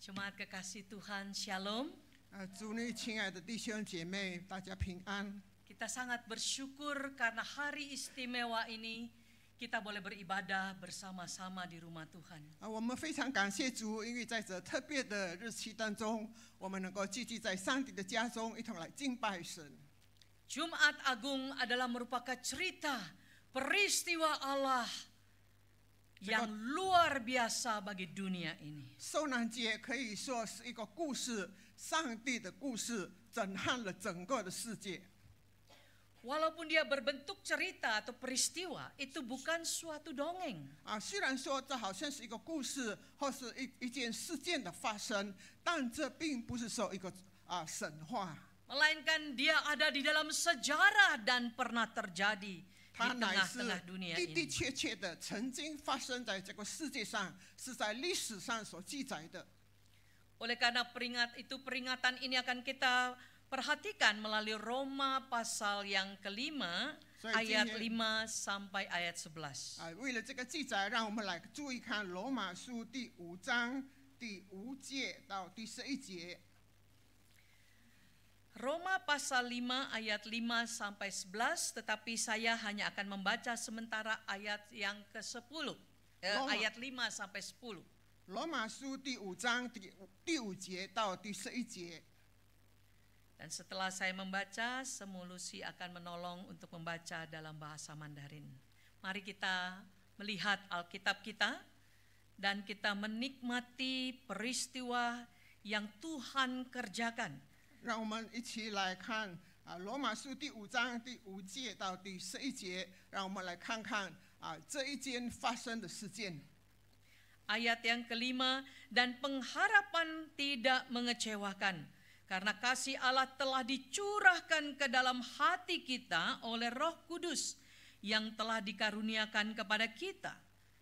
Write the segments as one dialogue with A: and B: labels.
A: Jemaat kekasih Tuhan, Shalom.
B: 主内亲爱的弟兄姐妹，大家平安。
A: Kita sangat bersyukur karena hari istimewa ini kita boleh beribadah bersama-sama di rumah Tuhan.
B: 我们非常感谢主，因为在这特别的日期当中，我们能够聚集在上帝的家中，一同来敬拜神。
A: Jumat Agung adalah merupakan cerita peristiwa Allah yang luar biasa bagi dunia ini.
B: 受难节可以说是一个故事，上帝的故事，震撼了整个的世界。
A: Walaupun dia berbentuk cerita atau peristiwa, itu bukan suatu dongeng.
B: 虽然说这好像是一个故事或是一件事件的发生，但这并不是说一个神话。
A: Melainkan dia ada di dalam sejarah dan pernah terjadi di
B: 它乃是
A: tengah-tengah dunia
B: 的的
A: ini.
B: 确确的曾经发生在这个世界上，是在历史上所记载的。
A: Oleh karena peringatan ini akan kita perhatikan melalui Roma pasal yang kelima, ayat 5 sampai ayat 11.
B: 为了这个记载，让我们来注意看罗马书第5章第5节到第11节。
A: Roma pasal 5 ayat 5 sampai 11, tetapi saya hanya akan membaca sementara ayat yang ke-10. Ayat 5 sampai 10.
B: 罗马书第5章第5节到第11节。
A: Dan setelah saya membaca, Semulusi akan menolong untuk membaca dalam bahasa Mandarin. Mari kita melihat Alkitab kita dan kita menikmati peristiwa yang Tuhan kerjakan.
B: 让我们一起来看罗马书第5章第5节到第11节，让我们来看看这一件发生的事件。
A: Ayat yang kelima, dan pengharapan tidak mengecewakan, karena kasih Allah telah dicurahkan ke dalam hati kita oleh Roh Kudus yang telah dikaruniakan kepada kita.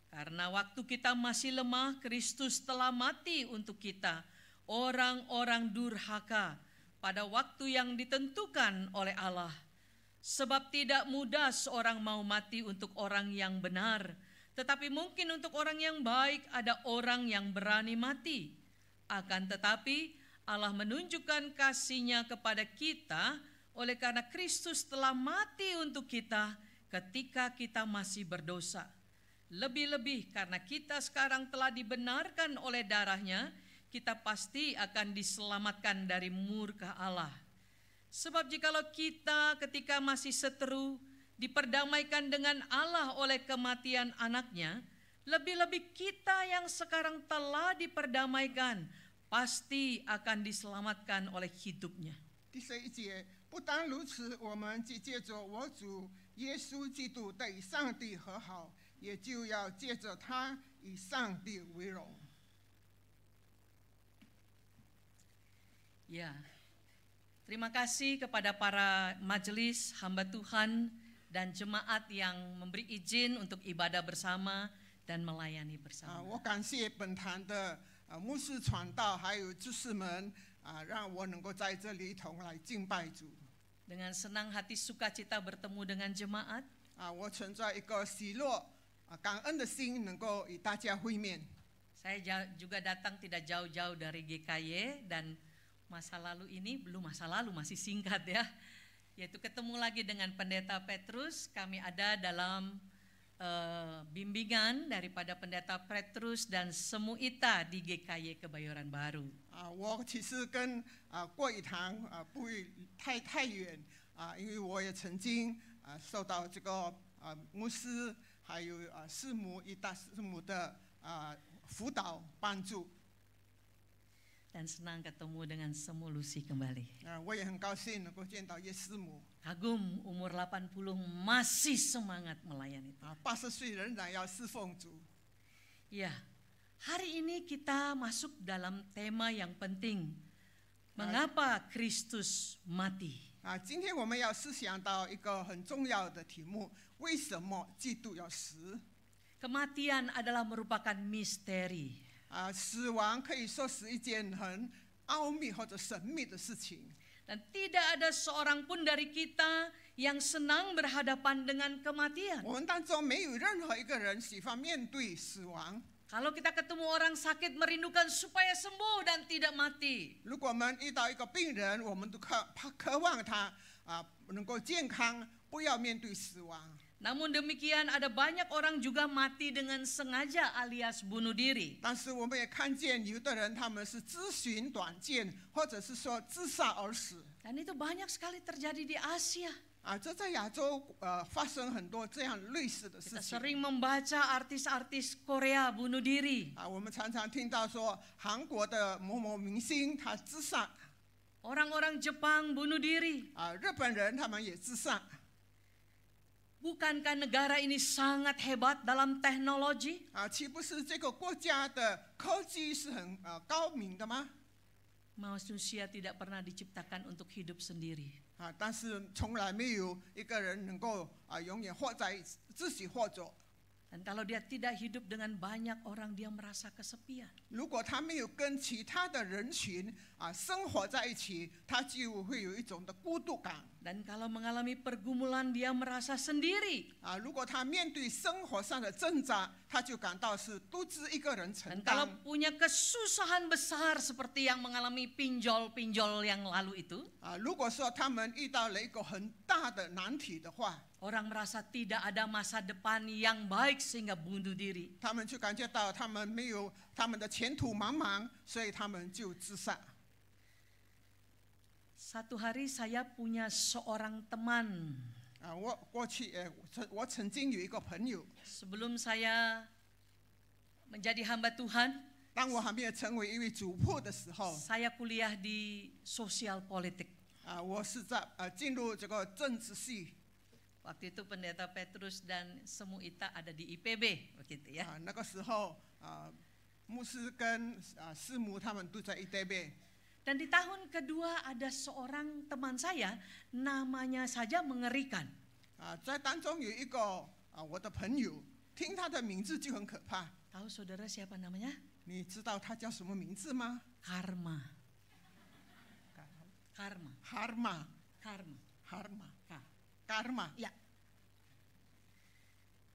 A: Karena waktu kita masih lemah, Kristus telah mati untuk kita, orang-orang durhaka, pada waktu yang ditentukan oleh Allah. Sebab tidak mudah seorang mau mati untuk orang yang benar, tetapi mungkin untuk orang yang baik ada orang yang berani mati. Akan tetapi Allah menunjukkan kasih-Nya kepada kita oleh karena Kristus telah mati untuk kita ketika kita masih berdosa. Lebih-lebih karena kita sekarang telah dibenarkan oleh darah-Nya, kita pasti akan diselamatkan dari murka Allah. Sebab jikalau kita ketika masih seteru diperdamaikan dengan Allah oleh kematian anaknya, lebih-lebih kita yang sekarang telah diperdamaikan pasti akan diselamatkan oleh hidupnya.
B: 第11节，不单如此，我们既借着我主耶稣基督得与上帝和好，也就要借着他与上帝为荣。
A: Ya, terima kasih kepada para majelis hamba Tuhan dan jemaat yang memberi izin untuk ibadah bersama dan melayani bersama.
B: 我感谢本堂的牧师传道还有执事们让我能够在这里一同来敬拜主。
A: Dengan senang hati sukacita bertemu dengan jemaat.
B: 我存在一个喜乐感恩的心，能够与大家会面。
A: Saya juga datang tidak jauh-jauh dari GKY dan masa lalu ini belum masa lalu, masih singkat ya. Yaitu ketemu lagi dengan Pendeta Petrus, kami ada dalam bimbingan daripada Pendeta Petrus dan Semuita di GKY Kebayoran Baru.
B: 我其实跟过一堂不会太远因为我也曾经受到这个牧师还有师母与大师母的辅导帮助。
A: Dan senang ketemu dengan Semulusi kembali.
B: 我也很高兴能够见到叶师母。
A: Kagum umur 80 masih semangat melayani.
B: 80岁仍然要侍奉主。
A: Ya, hari ini kita masuk dalam tema yang penting. Mengapa Kristus mati?
B: 今天我们要思想到一个很重要的题目：为什么基督要死？
A: Kematian adalah merupakan misteri.
B: 死亡可以说是一件很奥秘或者神秘的事情。
A: Dan tidak ada seorang pun dari kita yang senang berhadapan dengan kematian.
B: 我们当中没有任何一个人喜欢面对死亡。
A: Kalau kita ketemu orang sakit merindukan supaya sembuh dan tidak mati.
B: 如果我们遇到一个病人，我们都渴望他能够健康，不要面对死亡。
A: Namun demikian ada banyak orang juga mati dengan sengaja alias bunuh diri.
B: 但是我们也看见有的人他们是自寻短见，或者是说自杀而死。
A: Dan itu banyak sekali terjadi di Asia.
B: 这在亚洲发生很多这样类似的事
A: Kita
B: 情。
A: sering membaca artis-artis Korea bunuh diri.
B: 我们常常听到说韩国的某某明星他自杀，
A: Orang-orang Jepang bunuh diri.
B: 日本人他们也自杀。
A: Bukankah negara ini sangat hebat dalam teknologi?
B: 岂不是这个国家的科技是很高明的吗？
A: Manusia tidak pernah diciptakan untuk hidup sendiri.
B: 但是从来没有一个人能够永远活在自己活着。
A: Dan kalau dia tidak hidup dengan banyak orang, dia merasa kesepian.
B: 如果他没有跟其他的人群生活在一起，他就会有一种的孤独感。
A: Dan kalau mengalami pergumulan, dia merasa sendiri.
B: 如果他面对生活上的挣扎，他就感到是独自一个人承
A: Dan kalau
B: 担。
A: punya kesusahan besar seperti yang mengalami pinjol-pinjol yang lalu itu,
B: 如果说他们遇到了一个很大的难题的话，
A: orang merasa tidak ada masa depan yang baik sehingga bunuh diri.
B: 他们就感觉到他们没有他们的前途茫茫，所以他们就自杀。
A: Satu hari saya punya seorang teman.
B: 我曾经有一个朋友，
A: Sebelum saya menjadi hamba Tuhan,
B: 当我还没有成为一位主仆的时候，
A: saya kuliah di sosial politik.
B: 我是在进入这个政治系。
A: Waktu itu pendeta Petrus dan Semu Ita ada di IPB, begitu ya.
B: 那个时候牧师跟师母他们都在ITB。
A: Dan di tahun kedua ada seorang teman saya, namanya saja mengerikan.
B: 在当中有一个我的朋友，听他的名字就很可怕。
A: Tahu saudara siapa namanya?
B: 你知道他叫什么名字吗？
A: Karma. Karma.
B: Karma。
A: Karma.
B: Karma。
A: Ka-
B: Karma。
A: Ya.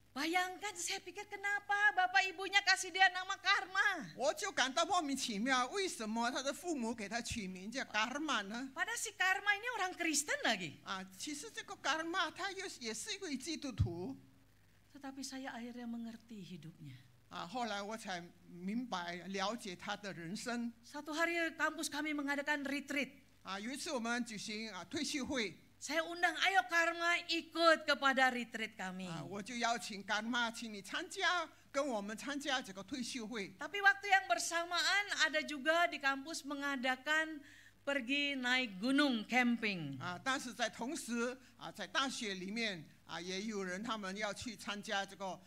A: Bayangkan, saya pikir kenapa bapak ibunya kasih dia nama Karma.
B: 我就感到莫名其妙，为什么他的父母给他取名叫 Karma 呢？
A: Padahal si Karma ini orang Kristen lagi.
B: 其实这个 Karma 他也是一位基督徒。
A: Tetapi saya akhirnya mengerti hidupnya.
B: 后来我才明白了解他的人生。
A: Satu hari kampus kami mengadakan retreat.
B: 有一次我们举行退休会。
A: Saya undang, ayo Karma ikut kepada retreat kami.
B: 我就邀请Karma，请你参加，跟我们参加这个退休会。
A: Tapi waktu yang bersamaan ada juga di kampus mengadakan pergi naik gunung camping.
B: 但是在同时在大学里面也有人他们要去参加这个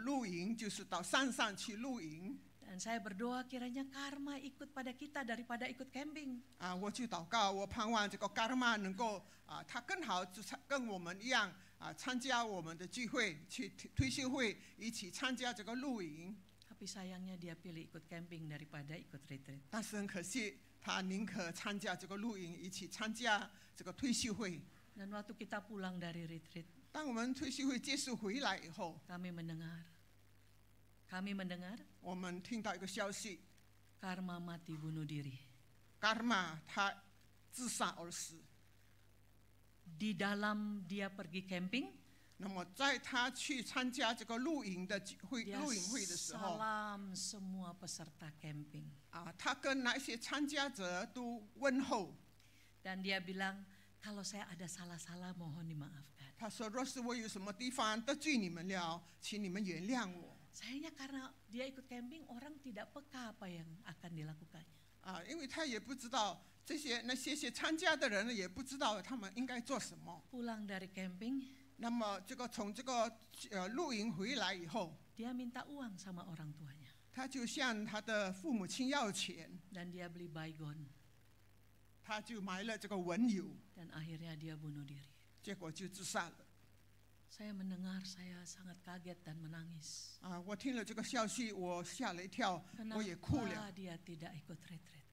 B: 露营，就是到山上去露营。
A: Dan saya berdoa kiranya Karma ikut pada kita daripada ikut camping.
B: 我就祷告，我盼望这个 Karma 能够他更好跟我们一样参加我们的聚会，去退休会，一起参加这个露营。
A: Tapi sayangnya dia pilih ikut camping daripada ikut retreat.
B: 但是很可惜，他宁可参加这个露营，一起参加这个退休会。
A: Dan waktu kita pulang dari retreat,
B: 当我们退休会结束回来以后，
A: kami mendengar
B: 我们听到一个消息
A: Karma mati bunuh diri.
B: ，Karma 他自杀而死。
A: Di dalam dia pergi camping,
B: 那么在他去参加这个露营的
A: dia
B: 露营会的时候，
A: salam semua peserta camping.
B: 他跟那些参加者都问候。
A: Dan dia bilang, kalau saya ada salah-salah mohon dimaafkan.
B: 他说：“若是我有什么地方得罪你们了，请你们原谅我。”
A: Sayangnya karena dia ikut camping, orang tidak peka apa yang akan dilakukannya.
B: 因为他也不知道那些参加的人也不知道他们应该做什么。
A: Pulang dari camping,
B: 那么从这个露营回来以后，
A: dia minta uang sama orang tuanya.
B: 他就向他的父母亲要钱，
A: Dan dia beli baygon.
B: 他就买了这个文油，
A: Dan akhirnya dia bunuh diri.
B: 结果就自杀了。
A: Saya mendengar, saya sangat kaget dan menangis.
B: 我听了这个消息，我吓了一跳，我也哭了。
A: Kenapa dia tidak ikut retreat?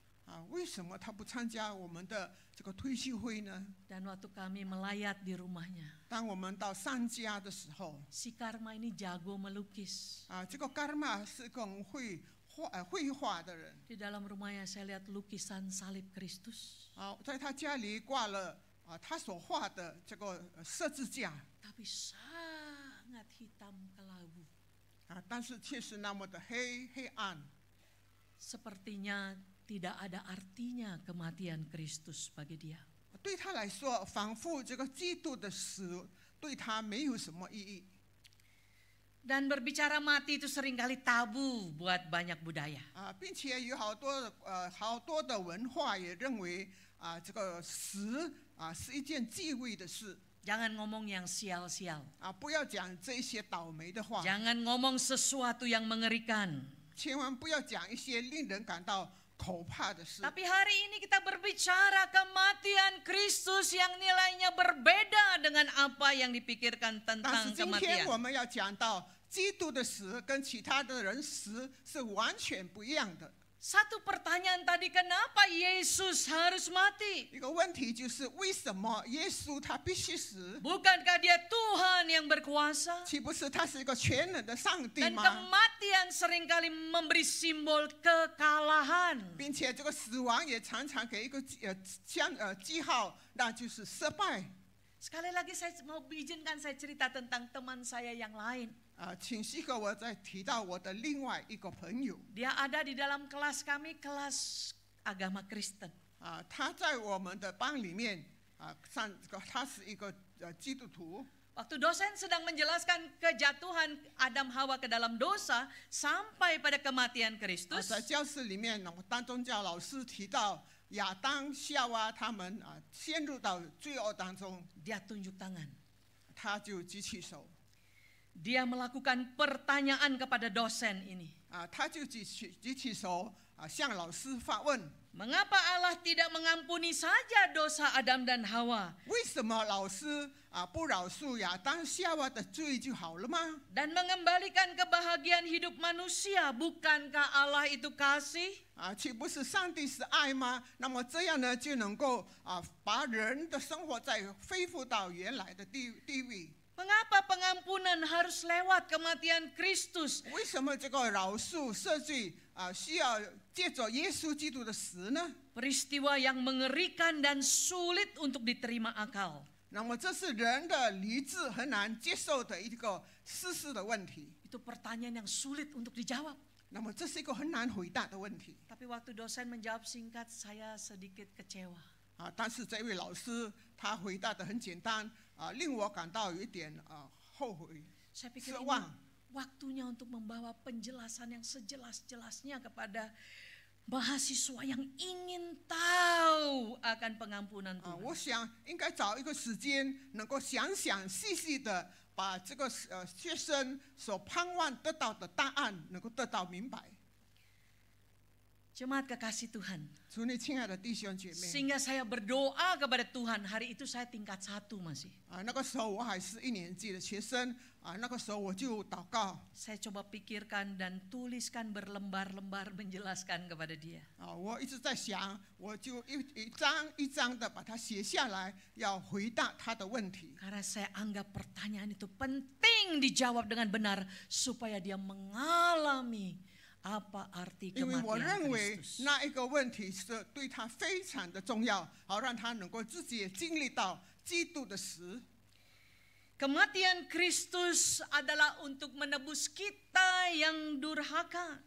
B: 为什么他不参加我们的这个退休会呢？
A: Dan waktu kami melayat di rumahnya,
B: 当我们到上家的时候，
A: si Karma ini jago melukis.
B: 这个干妈是个绘画的人。
A: Di dalam rumahnya saya lihat lukisan salib Kristus.
B: 在他家里挂了他所画的这个十字架。
A: Tapi sangat hitam kelabu.
B: 但是却是那么的黑暗。
A: Sepertinya tidak ada artinya kematian Kristus bagi dia.
B: 对他来说，仿佛这个基督的死对他没有什么意义。
A: Dan berbicara mati itu seringkali tabu buat banyak budaya.
B: 并且有好多的文化也认为这个死是一件忌讳的事。
A: Jangan ngomong yang sial-sial.
B: 不要讲这些倒霉的话。
A: Jangan ngomong sesuatu yang mengerikan.
B: 千万不要讲一些令人感到可怕的事。
A: Tapi hari ini kita berbicara kematian Kristus yang nilainya berbeda dengan apa yang dipikirkan
B: 但
A: tentang
B: 是今天
A: kematian.
B: 我们要讲到基督的死跟其他的人死是完全不一样的。
A: Satu pertanyaan tadi, kenapa Yesus harus mati?
B: 一个问题就是为什么耶稣他必须死？
A: Bukankah dia Tuhan yang berkuasa?
B: 岂不是他是一个全能的上帝
A: Dan
B: 吗？
A: kematian seringkali memberi simbol kekalahan.
B: 并且这个死亡也常常给一个记号，那就是失败。
A: Sekali lagi saya mau izinkan saya cerita tentang teman saya yang lain.
B: 请许可我再提到我的另外一个朋友。
A: Dia ada di dalam kelas kami, kelas agama Kristen.
B: 他在我们的班里面他是一个基督徒。
A: Waktu dosen sedang menjelaskan kejatuhan Adam Hawa ke dalam dosa sampai pada kematian Kristus.
B: 在教室里面，当宗教老师提到亚当、夏娃他们陷入到罪恶当中，
A: Dia tunjuk tangan.
B: 他就举起手。
A: Dia melakukan pertanyaan kepada dosen ini.
B: 他就举起手向老师发问：
A: Mengapa Allah tidak mengampuni saja dosa Adam dan Hawa
B: 为什么老师不饶恕亚当、夏娃的罪就好了吗？
A: dan mengembalikan kebahagiaan hidup manusia? Bukankah Allah itu kasih?
B: 岂不是上帝是爱吗？那么这样呢，就能够把人的生活再恢复到原来的地位。
A: Mengapa pengampunan harus lewat kematian Kristus?
B: 为什么这个饶恕赦罪需要借着耶稣基督的死呢？
A: Peristiwa yang mengerikan dan sulit untuk diterima akal.
B: 那么这是人的理智很难接受的一个事实的问题。
A: Itu pertanyaan yang sulit untuk dijawab.
B: 那么这是一个很难回答的问题。
A: Tapi waktu dosen menjawab singkat, saya sedikit kecewa.
B: 但是这位老师他回答的很简单令我感到有一点后悔
A: Saya pikir
B: 失
A: ini
B: 望。
A: waktunya untuk membawa penjelasan yang sejelas-jelasnya kepada mahasiswa yang ingin tahu akan pengampunan
B: 我
A: Tuhan.
B: 想应该找一个时间，能够详细细的把这个学生所盼望得到的答案能够得到明白。
A: Jemaat kekasih Tuhan.
B: 主内亲爱的弟兄姐妹，
A: Sehingga saya berdoa kepada Tuhan. Hari itu saya tingkat 1 masih.
B: 那个时候我还是1年级的学生那个时候我就祷告
A: Saya coba pikirkan dan tuliskan berlembar-lembar menjelaskan kepada dia.
B: 我一直在想，我就一张一张的把它写下来，要回答他的问题。
A: Karena saya anggap pertanyaan itu penting dijawab dengan benar supaya dia mengalami apa arti
B: 因为我
A: kematian
B: 认为
A: Kristus.
B: 那一个问题是对他非常的重要，好让他能够自己也经历到基督的死。
A: Kematian Kristus adalah untuk menebus kita yang durhaka.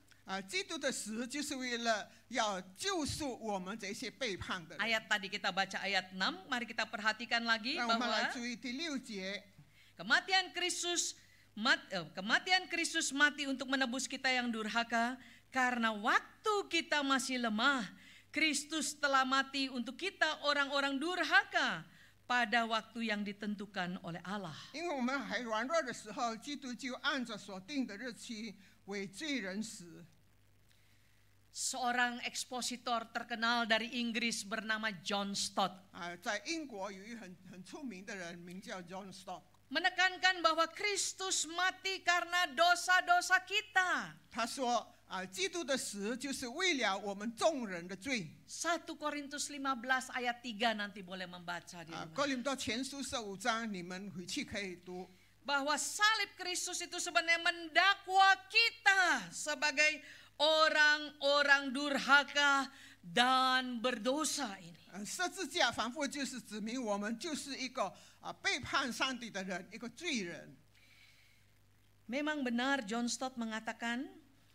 B: 基督的死就是为了要救赎我们这些背叛的人。
A: Ayat tadi kita baca ayat 6, mari kita perhatikan lagi
B: 让我们来
A: bahwa
B: 注意第6节。
A: kematian Kristus mati untuk menebus kita yang durhaka, karena waktu kita masih lemah, Kristus telah mati untuk kita orang-orang durhaka pada waktu yang ditentukan oleh Allah.
B: 因为我们还软弱的时候，基督就按着所定的日期为罪人死。
A: Seorang ekspositor terkenal dari Inggris bernama John Stott
B: 在英国有一个很出名的人，名叫 John Stott。
A: menekankan bahwa Kristus mati karena dosa-dosa kita.
B: 他说基督的死就是为了我们众人的罪。
A: 1 Korintus 15 ayat 3 nanti boleh membaca di rumah.
B: 哥林多前书15章，你们回去可以读。
A: Bahwa salib Kristus itu sebenarnya mendakwa kita sebagai orang-orang durhaka dan berdosa ini.
B: 十字架反复就是指明我们就是一个背叛上帝的人，一个罪人。
A: Memang benar John Stott mengatakan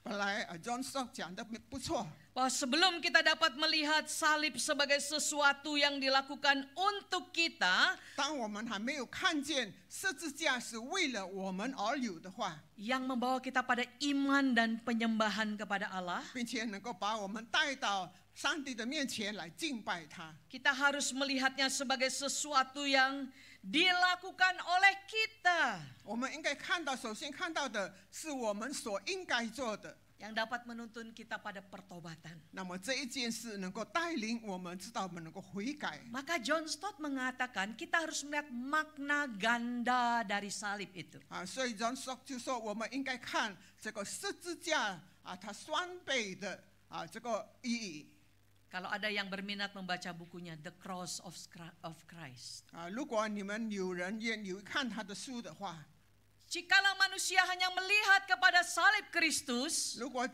B: 本来John Stott 讲的不错，
A: bahwa sebelum kita dapat melihat salib sebagai sesuatu yang dilakukan untuk kita,
B: 当我们还没有看见十字架是为了我们而有的话，
A: yang membawa kita pada iman dan penyembahan kepada Allah,
B: 并且能够把我们带到上帝的面前来敬拜他，
A: kita harus melihatnya sebagai sesuatu yang dilakukan oleh kita,
B: 我们应该看到，首先看到的是我们所应该做的。
A: yang dapat menuntun kita pada pertobatan.
B: 那么这一件事能够带领我们知道我们能够悔改。
A: Maka John Stott mengatakan kita harus melihat makna ganda dari salib itu.
B: 所以John Stott就说我们应该看这个十字架它双倍的这个意义。
A: Kalau ada yang berminat membaca bukunya The Cross of Christ.
B: 如果你们有人愿意看他的书的话，
A: Jikalau manusia hanya melihat kepada salib Kristus,
B: 如果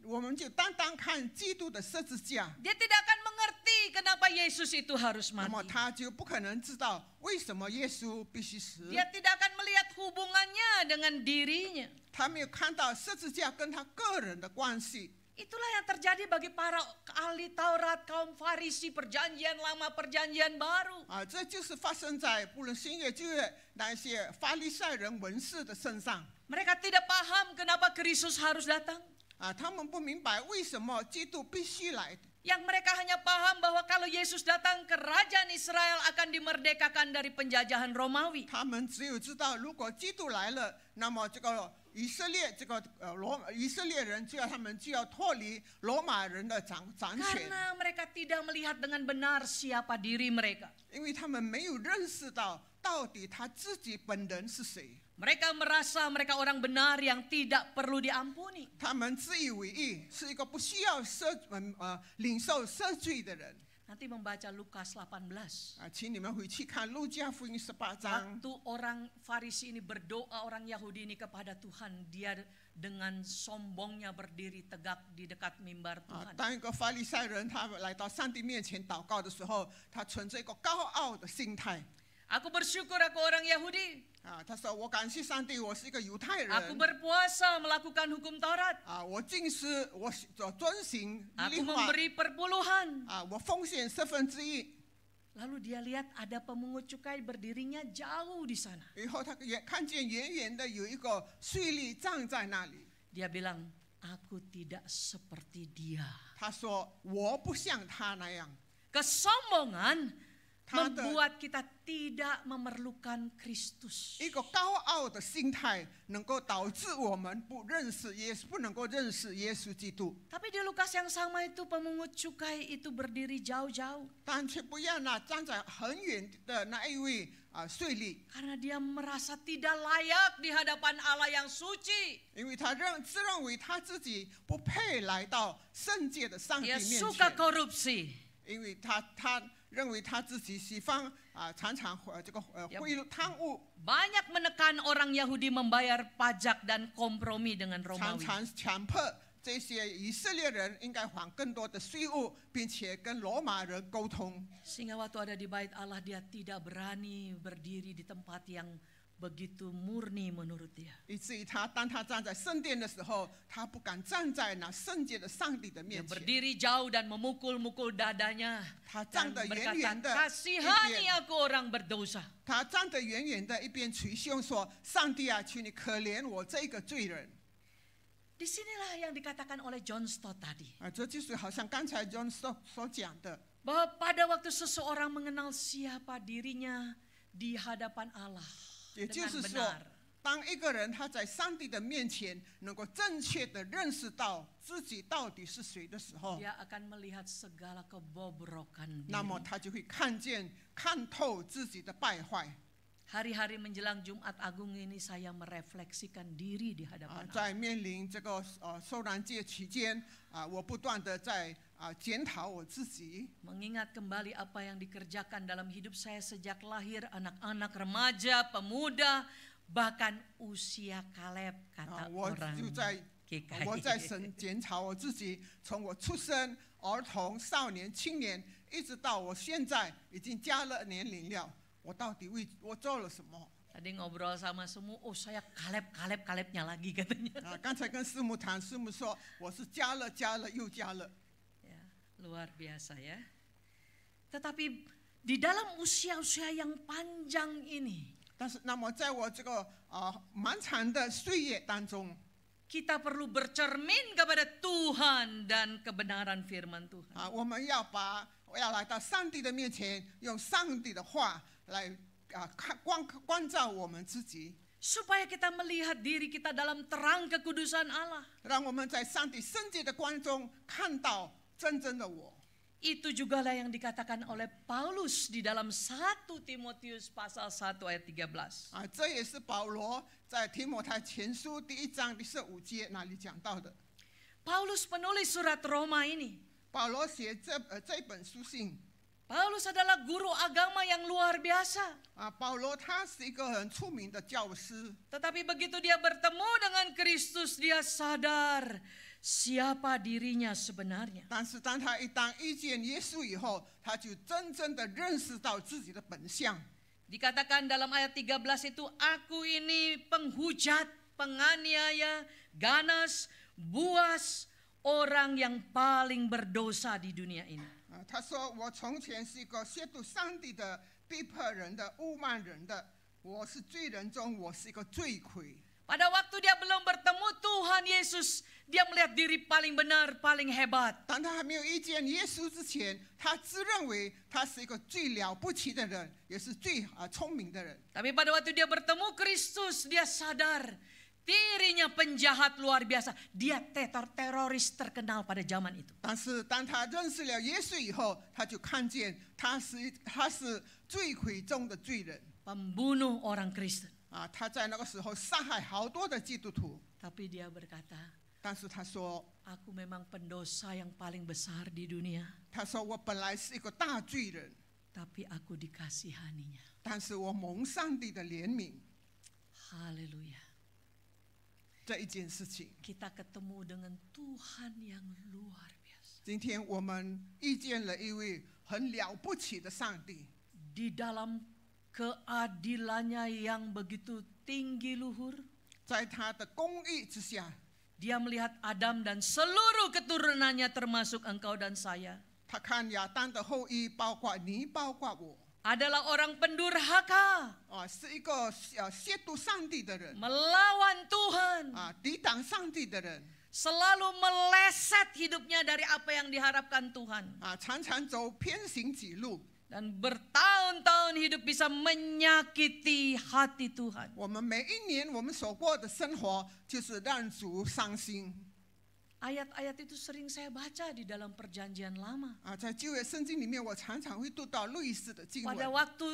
B: 我们就单单看基督的十字架，
A: dia tidak akan mengerti kenapa Yesus itu harus
B: 那么
A: mati.
B: 他就不可能知道为什么耶稣必须死。
A: Dia tidak akan melihat hubungannya dengan dirinya.
B: 他没有看到十字架跟他个人的关系。
A: Itulah yang terjadi bagi para ahli Taurat, kaum Farisi, perjanjian lama, perjanjian baru.
B: 这就是发生在不论新约旧约那些法利赛人文士的身上。
A: Mereka tidak paham kenapa Kristus harus datang.
B: 他们不明白为什么基督必须来。
A: Yang mereka hanya paham bahwa kalau Yesus datang, kerajaan Israel akan dimerdekakan dari penjajahan Romawi.
B: 他们只有知道，如果基督来了，那么这个以色列以色列人他们就要脱离罗马人的掌权。
A: Karena mereka tidak melihat dengan benar siapa diri mereka.
B: 因为他们没有认识到到底他自己本人是谁。
A: Mereka merasa mereka orang benar yang tidak perlu diampuni.
B: 他们自以为意，是一个不需要领受赦罪的人。
A: Nanti membaca Lukas 18.
B: 请你们回去看路加福音18章。
A: Waktu orang Farisi ini berdoa, orang Yahudi ini kepada Tuhan, dia dengan sombongnya berdiri tegak di dekat mimbar Tuhan.
B: 当一个法利赛人他来到上帝面前祷告的时候，他存着一个高傲的心态。
A: Aku bersyukur aku orang Yahudi.
B: 他说：“我感谢上帝，我是一个犹太人。
A: Aku berpuasa melakukan hukum Taurat.
B: 我禁食，我遵行律
A: Aku
B: 法。
A: memberi perpuluhan.
B: 我奉献1/4。
A: Lalu dia lihat ada pemungut cukai berdirinya jauh di sana.
B: 以后他也看见远远的有一个税吏站在那里。
A: Dia bilang, aku tidak seperti dia.
B: 他说：“我不像他那样。”
A: Kesombongan
B: 他的
A: membuat kita tidak memerlukan Kristus.
B: 一个高傲的心态能够导致我们不能够认识耶稣基督。
A: Tapi di Lukas yang sama itu pemungut cukai itu berdiri jauh-jauh.
B: 但却不让那站在很远的那一位税吏，
A: Karena dia merasa tidak layak di hadapan Allah yang suci.
B: 因为他自认为他自己不配来到圣洁的上帝
A: Dia
B: 面
A: suka
B: 前，
A: korupsi.
B: 因为他认为他自己喜欢常常这个贿赂贪污，
A: Banyak menekan orang Yahudi membayar pajak dan kompromi dengan
B: 常
A: Romawi.
B: 常强迫这些以色列人应该还更多的税务，并且跟罗马人沟通。
A: Sehingga waktu ada di bait Allah dia tidak berani berdiri di tempat yang begitu murni menurut dia.
B: 以至于当他站在圣殿的时候，他不敢站在那圣洁的上帝的
A: Dia
B: 面前。
A: berdiri jauh dan memukul-mukul dadanya
B: 他
A: dan
B: 站得远
A: berkata,
B: 远的，
A: kasihani aku orang berdosa.
B: 他站得远远的，一边捶胸说：“上帝啊，求你可怜我这个罪人。”
A: Disinilah yang dikatakan oleh John Stott tadi.
B: 这就是好像刚才 John 所讲的，
A: Bahwa pada waktu seseorang mengenal siapa dirinya di hadapan Allah
B: 也就
A: dengan
B: 是说
A: benar.，
B: 当一个人他在上帝的面前能够正确的认识到自己到底是谁的时候，
A: Dia akan melihat segala kebobrokan
B: 那么
A: diri.
B: 他就会看透自己的败坏。
A: Hari-hari menjelang Jumat Agung ini saya merefleksikan diri di hadapan Allah.
B: 在面临这个受难节期间我不断的在检讨我自己，
A: Mengingat kembali apa yang dikerjakan dalam hidup saya sejak lahir, anak-anak, remaja, pemuda, bahkan usia Kaleb, kata
B: 我
A: orang
B: 就在
A: GKI.
B: 我在检讨我自己，从我出生、儿童、少年、青年，一直到我现在已经加了年龄了，我到底为我做了什么？
A: Tadi ngobrol sama semua, oh saya Kalebnya lagi katanya.
B: 刚才跟师母谈，师母说我是加了又加了。
A: Ya, luar biasa ya. Tetapi di dalam usia-usia yang panjang ini,
B: 但是，那么在我这个漫长的岁月当中，
A: kita perlu bercermin kepada Tuhan dan kebenaran firman Tuhan.
B: 我们要来到上帝的面前，用上帝的话来关照我们自己，
A: Supaya kita melihat diri kita dalam terang kekudusan Allah.
B: 让我们在上帝圣洁的光中看到真正的我。
A: Itu jugalah yang dikatakan oleh Paulus di dalam 1 Timotius pasal 1 ayat 13.
B: 这也是保罗在提摩太前书第1章第15节那里讲到的。
A: Paulus penulis surat Roma ini.
B: 保罗写这本书信，
A: Paulus adalah guru agama yang luar biasa.
B: 保罗他是一个很出名的教师，
A: Tetapi begitu dia bertemu dengan Kristus, dia sadar siapa dirinya sebenarnya.
B: 但是当他一旦遇见耶稣以后，他就真正的认识到自己的本相。
A: Dikatakan dalam ayat 13 itu, aku ini penghujat, penganiaya, ganas, buas, orang yang paling berdosa di dunia ini.
B: 他说：“我从前是一个亵渎上帝的、逼迫人的、侮慢人的，我是罪人中，我是一个罪魁。”
A: Pada waktu dia belum bertemu Tuhan Yesus, dia melihat diri paling benar, paling hebat.
B: 当他还没有遇见耶稣之前，他自认为他是一个最了不起的人，也是最聪明的人。
A: Tapi pada waktu dia bertemu Kristus, dia sadar dirinya penjahat luar biasa. Dia teroris terkenal pada zaman itu.
B: 但是当他认识了耶稣以后，他就看见他是罪魁中的罪人。
A: Pembunuh orang Kristen.
B: 他在那个时候杀害好多的基督徒。
A: Tapi dia berkata,
B: 但是他说
A: aku memang pendosa yang paling besar di dunia.
B: 他说我本来是一个大罪人，
A: Tapi aku dikasihaninya.
B: 但是我蒙上帝的怜悯。
A: Haleluya.
B: 这一件事情，
A: Kita ketemu dengan Tuhan yang luar biasa.
B: 今天我们遇见了一位很了不起的上帝，
A: Di dalam keadilannya yang begitu tinggi luhur,
B: 在他的公义之下，
A: dia melihat Adam dan seluruh keturunannya termasuk engkau dan saya.
B: 他看亚当的后裔，包括你，包括我，
A: Adalah orang pendurhaka,
B: 是一个亵渎上帝的人，
A: melawan Tuhan,
B: 抵挡上帝的人，
A: selalu meleset hidupnya dari apa yang diharapkan Tuhan.
B: 常常走偏行己路。
A: Dan bertahun-tahun hidup bisa menyakiti hati Tuhan.
B: 我们每一年我们所过的生活，就是让主伤心。
A: Ayat-ayat itu sering saya baca di dalam perjanjian lama.
B: 在旧约圣经里面，我常常会读到类似的经
A: Pada
B: 文。
A: waktu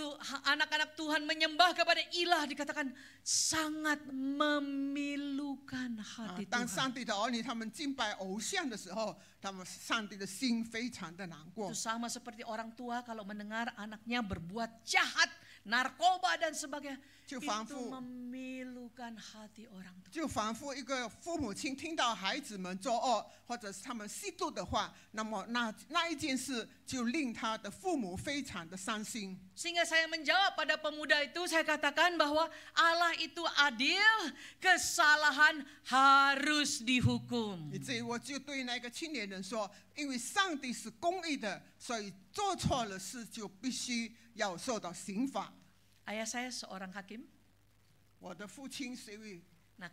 A: anak-anak Tuhan menyembah kepada ilah, dikatakan sangat memilukan hati
B: 当
A: Tuhan.
B: 上帝的儿女他们敬拜偶像的时候，他们上帝的心非常的难过
A: Itu。sama seperti orang tua kalau mendengar anaknya berbuat jahat, narkoba dan sebagainya.
B: Itu
A: Itu
B: fanfu.
A: memilukan hati orang tua.
B: 就仿佛一个父母亲听到孩子们作恶，或者是他们嫉妒的话，那么那一件事就令他的父母非常的伤心。
A: Sehingga saya menjawab pada pemuda itu, saya katakan bahwa Allah itu adil, kesalahan harus dihukum.
B: 以至于我就对那个青年人说，因为上帝是公义的，所以做错了事就必须要受到刑罚。
A: Ayah saya seorang hakim.
B: 我的父亲是一位
A: Nah,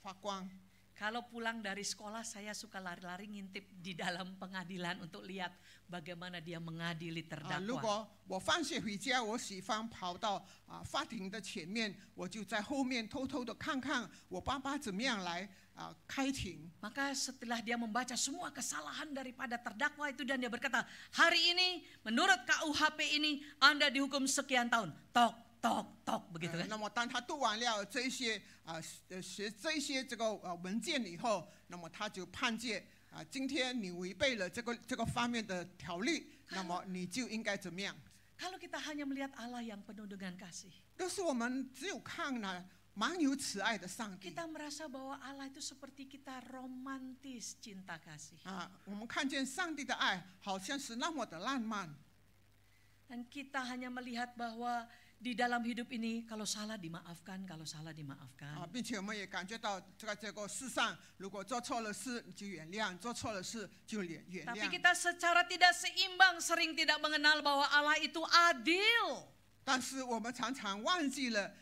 B: 法官。
A: kalau pulang dari sekolah saya suka lari-lari ngintip di dalam pengadilan untuk lihat bagaimana dia mengadili
B: 如
A: terdakwa.
B: 果我放学回家，我喜欢跑到法庭的前面，我就在后面偷偷的看看我爸爸怎么样来开庭。
A: Maka setelah dia membaca semua kesalahan daripada terdakwa itu dan dia berkata, hari ini menurut KUHP ini Anda dihukum sekian tahun. Tok, tok begitu kan.
B: 那么当他读完了这些学这些这个文件以后，那么他就判决今天你违背了这个方面的条例，那么你就应该怎么样？
A: Kalau kita hanya melihat Allah yang penuh dengan kasih,
B: 但是我们只有看了满有慈爱的上帝
A: kita merasa bahwa Allah itu seperti kita romantis cinta kasih.
B: 我们看见上帝的爱好像是那么的浪漫
A: Dan kita hanya melihat bahwa di dalam hidup ini kalau salah dimaafkan, kalau salah dimaafkan.
B: 并且我们也感觉到这个世上，如果做错了事就原谅，做错了事就原
A: Tapi
B: 谅。
A: kita secara tidak seimbang sering tidak mengenal bahwa Allah itu adil.
B: 但是我们常常忘记了，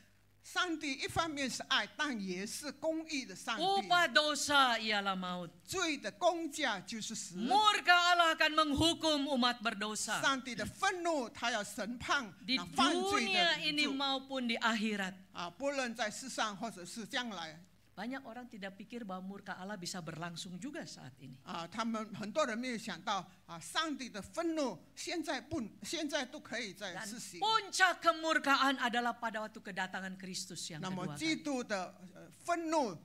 B: 上帝一方面是爱，但也是公义的上帝。
A: Upah dosa ialah maut.
B: 罪的工价就是死。
A: Murka Allah akan menghukum umat berdosa
B: 上帝的愤怒，他要审判
A: di
B: 那犯罪
A: dunia
B: 的
A: ini
B: 民族
A: maupun di akhirat.
B: 不论在世上或者是将来。
A: Banyak orang tidak pikir bahwa murka Allah bisa berlangsung juga saat ini.
B: 他们很多人没有想到上帝的愤怒现在都可以在
A: Dan
B: 施行。
A: puncak kemurkaan adalah pada waktu kedatangan Kristus yang
B: 那么
A: kedua
B: 基
A: kali.
B: 督的愤怒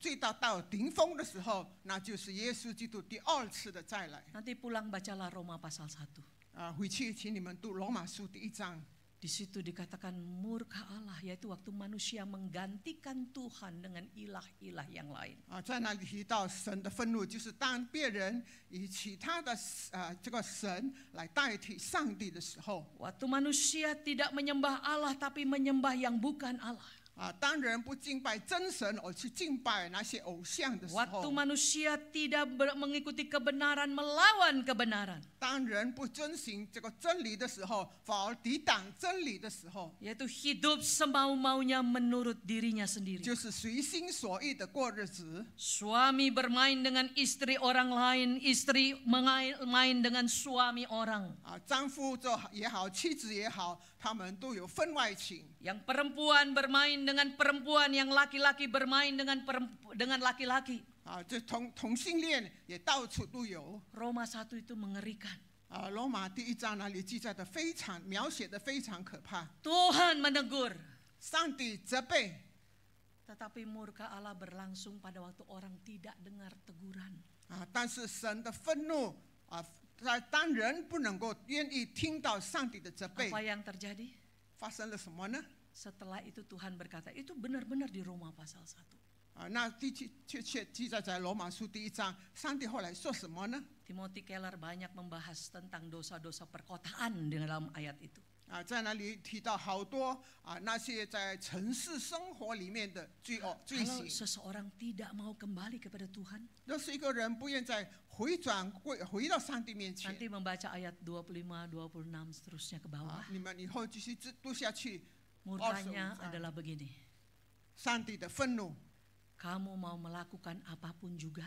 B: 最大到顶峰的时候，那就是耶稣基督第二次的再来。
A: Nanti pulang bacalah Roma pasal 1.
B: 回去请你们读罗马书第1章。
A: Di situ dikatakan murka Allah, yaitu waktu manusia menggantikan Tuhan dengan ilah-ilah yang lain.
B: 在那里提到神的愤怒，就是当别人以其他的这个神来代替上帝的时候，
A: Waktu manusia tidak menyembah Allah tapi menyembah yang bukan Allah.
B: 当人不敬拜真神而去敬拜那些偶像的时
A: Waktu
B: 候，
A: manusia tidak mengikuti kebenaran melawan kebenaran.
B: 当人不遵行这个真理的时候，反而抵挡真理的时候，
A: Yaitu hidup semau-maunya menurut dirinya sendiri.
B: 就是随心所欲的过日子。
A: Suami bermain dengan istri orang lain, istri main dengan suami orang.
B: 丈夫也好，妻子也好，他们都有婚外情。
A: Yang perempuan bermain dengan perempuan, yang laki-laki bermain dengan laki-laki.
B: 这同性恋也到处都有。
A: Roma 1 itu mengerikan.
B: 罗马第1章那里记载的描写的非常可怕。
A: Tuhan menegur.
B: 上帝责备，
A: Tetapi murka Allah berlangsung pada waktu orang tidak dengar teguran.
B: 但是神的愤怒当人不能够愿意听到上帝的责备，
A: Apa yang terjadi?
B: 发生了什么呢？
A: Setelah itu Tuhan berkata, itu benar-benar di Roma pasal 1.
B: 那确记载在罗马书第1章，上帝后来说什么呢？
A: Timothy Keller banyak membahas tentang dosa-dosa perkotaan di dalam ayat itu.
B: 在那里提到好多那些在城市生活里面的罪
A: Kalau
B: 行。
A: seseorang tidak mau kembali kepada Tuhan,
B: 若是一个人不愿再回到上帝面前，
A: nanti membaca ayat 25, 26 seterusnya ke bawah.
B: 你们以后继续读下去，
A: Murkanya adalah begini.
B: 上帝的愤怒，
A: Kamu mau melakukan apapun juga,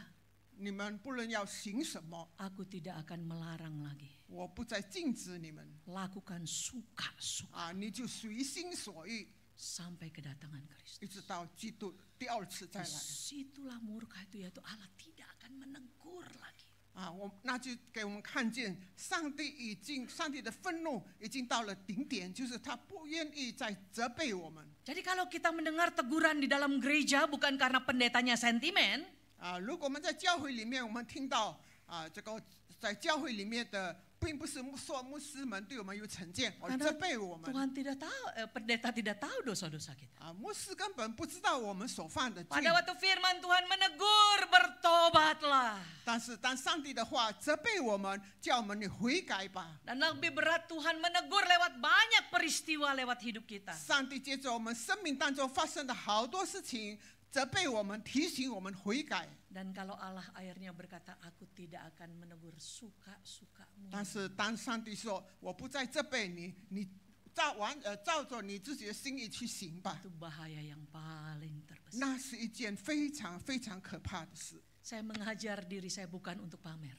B: 你们不论要行什么，
A: aku tidak akan melarang lagi.
B: 我不再禁止你们
A: Lakukan suka-suka
B: 你就随心所欲，
A: sampai kedatangan
B: 一
A: Kristus.
B: 直到基督第二次再来。
A: Disitulah murka itu, yaitu Allah tidak akan menegur lagi.
B: 那就给我们看见，上帝的愤怒已经到了顶点，就是他不愿意再责备我们。
A: Jadi kalau kita mendengar teguran di dalam gereja bukan karena pendetanya sentimen,
B: 如果我们在教会里面，我们听到这个在教会里面的，并不是说牧师们对我们有成见而
A: karena
B: 责备我们。
A: Tuhan tidak tahu, pendeta tidak tahu dosa-dosa kita.
B: 牧师根本不知道我们所犯的罪。
A: Pada waktu firman Tuhan menegur, bertobatlah.
B: 但是当上帝的话责备我们，叫我们你悔改吧。
A: Dan lebih berat Tuhan menegur lewat banyak peristiwa lewat hidup kita.
B: 上帝接着我们生命当中发生的好多事情，责备我们，提醒我们悔改。
A: Dan kalau Allah akhirnya berkata, aku tidak akan menegur suka-sukamu.
B: 但是当上帝说我不再责备你，你照着你自己的心意去行吧，
A: Itu bahaya yang paling terbesar.
B: 那是一件非常非常可怕的事。
A: Saya mengajar diri saya bukan untuk pamer.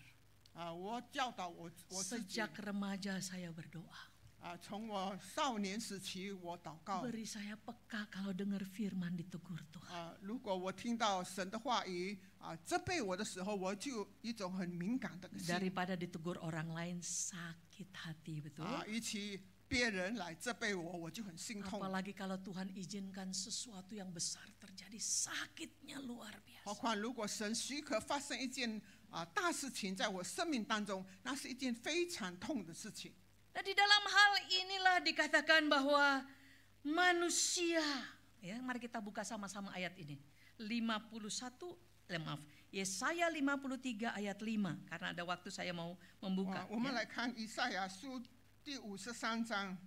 B: 我教导我自己
A: Sejak remaja saya berdoa.
B: 从我少年时期我祷告
A: Beri saya peka kalau dengar firman ditegur Tuhan.
B: 如果我听到神的话语责备我的时候，我就有一种很敏感的心
A: Daripada ditegur orang lain sakit hati, betul?
B: 与其别人来责备我，我就很心痛。
A: Apalagi kalau Tuhan izinkan sesuatu yang besar terjadi, sakitnya luar
B: 何
A: biasa.
B: 况如果神许可发生一件大事情在我生命当中，那是一件非常痛的事情。
A: Nah, di dalam hal inilah dikatakan bahwa manusia, ya, mari kita buka sama-sama ayat ini. 51, Yesaya 53 ayat 5, karena ada waktu saya mau membuka.
B: 我们来看以赛亚书第53章。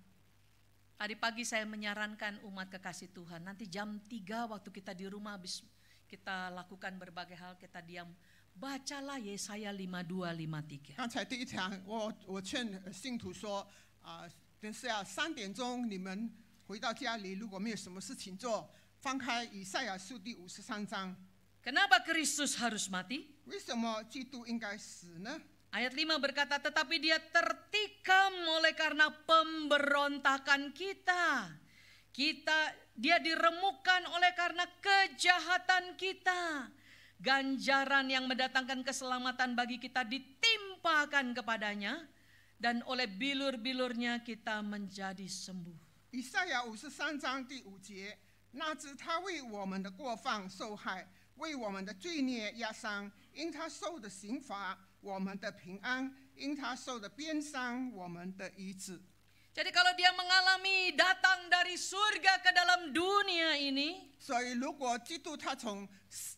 A: Tadi pagi saya menyarankan umat kekasih Tuhan, nanti jam 3 waktu kita di rumah habis kita lakukan berbagai hal, kita diam, bacalah Yesaya 52-53.
B: 刚才第一堂，我劝信徒说，等下3点钟你们回到家里，如果没有什么事情做，翻开以赛亚书第53章。
A: Kenapa Kristus harus mati?
B: 为什么基督应该死呢？
A: Ayat 5 berkata, tetapi dia tertikam oleh karena pemberontakan kita. Dia diremukkan oleh karena kejahatan kita. Ganjaran yang mendatangkan keselamatan bagi kita ditimpakan kepadanya. Dan oleh bilur-bilurnya kita menjadi sembuh.
B: 以赛亚53章第5节，那知他为我们的过犯受害，为我们的罪孽压伤，因他受的刑罚，我们的平安；因他受的鞭伤，我们的医治。
A: Jadi kalau dia mengalami datang dari surga ke dalam dunia ini,
B: 所以，如果基督他从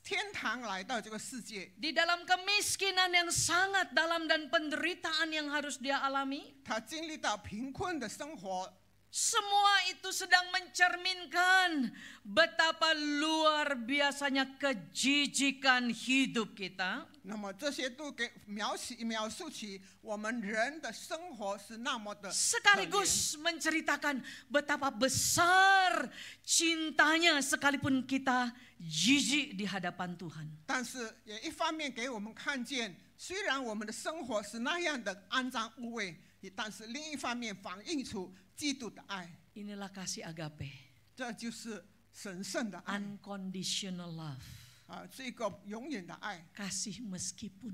B: 天堂来到这个世界，
A: di dalam kemiskinan yang sangat dalam dan penderitaan yang harus dia alami,
B: 他经历到贫困的生活，
A: semua itu sedang mencerminkan betapa luar biasanya kejijikan hidup kita.
B: 那么这些都给描述起我们人的生活是那么的可怜。
A: Sekaligus menceritakan betapa besar cintanya sekalipun kita jijik di hadapan Tuhan.
B: 但是也一方面给我们看见，虽然我们的生活是那样的肮脏污秽，但是另一方面反映出基督的爱，
A: Inilah kasih agape,
B: 这就是神圣的爱
A: unconditional love.
B: 这个永远的爱。
A: Kasih meskipun.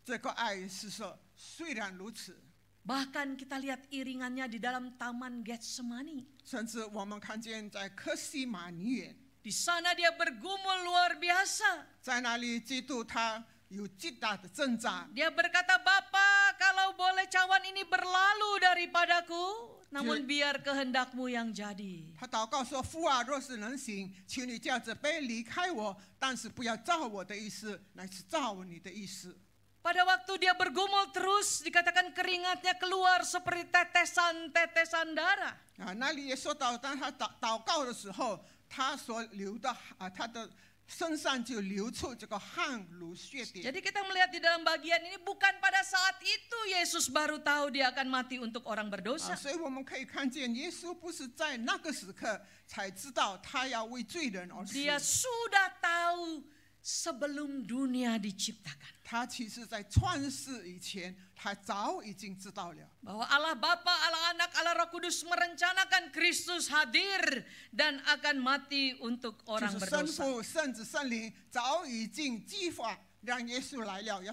B: 这个爱是说，虽然如此，
A: Bahkan kita lihat iringannya di dalam taman Getsemani.
B: 甚至我们看见在客西马尼园，
A: Di sana dia bergumul luar biasa.
B: 在那里基督他有极大的挣扎。
A: Dia berkata, Bapa, kalau boleh cawan ini berlalu daripadaku, namun biar kehendakmu yang jadi.
B: 他祷告说：“父啊，若是能行，求你叫这杯离开我，但是不要照我的意思，乃是照你的意思。”
A: Pada waktu dia bergumul terus, dikatakan keringatnya keluar seperti tetesan-tetesan darah.
B: 那里也说到，当他祷告的时候，他所流的他的身上就流出这个汗如血点。
A: Jadi kita melihat di dalam bagian ini bukan pada saat itu Yesus baru tahu dia akan mati untuk orang berdosa.
B: 所以我们可以看见，耶稣不是在那个时刻才知道他要为罪人而死，
A: Dia sudah tahu sebelum dunia diciptakan.
B: 他其实在创世以前，他早已经知道了。
A: Bahwa Allah Bapa, Allah Anak, Allah Roh Kudus merencanakan Kristus hadir dan akan mati untuk
B: 就
A: orang
B: 是圣
A: berdosa.
B: 父、圣子、圣灵早已经计划让耶稣来了，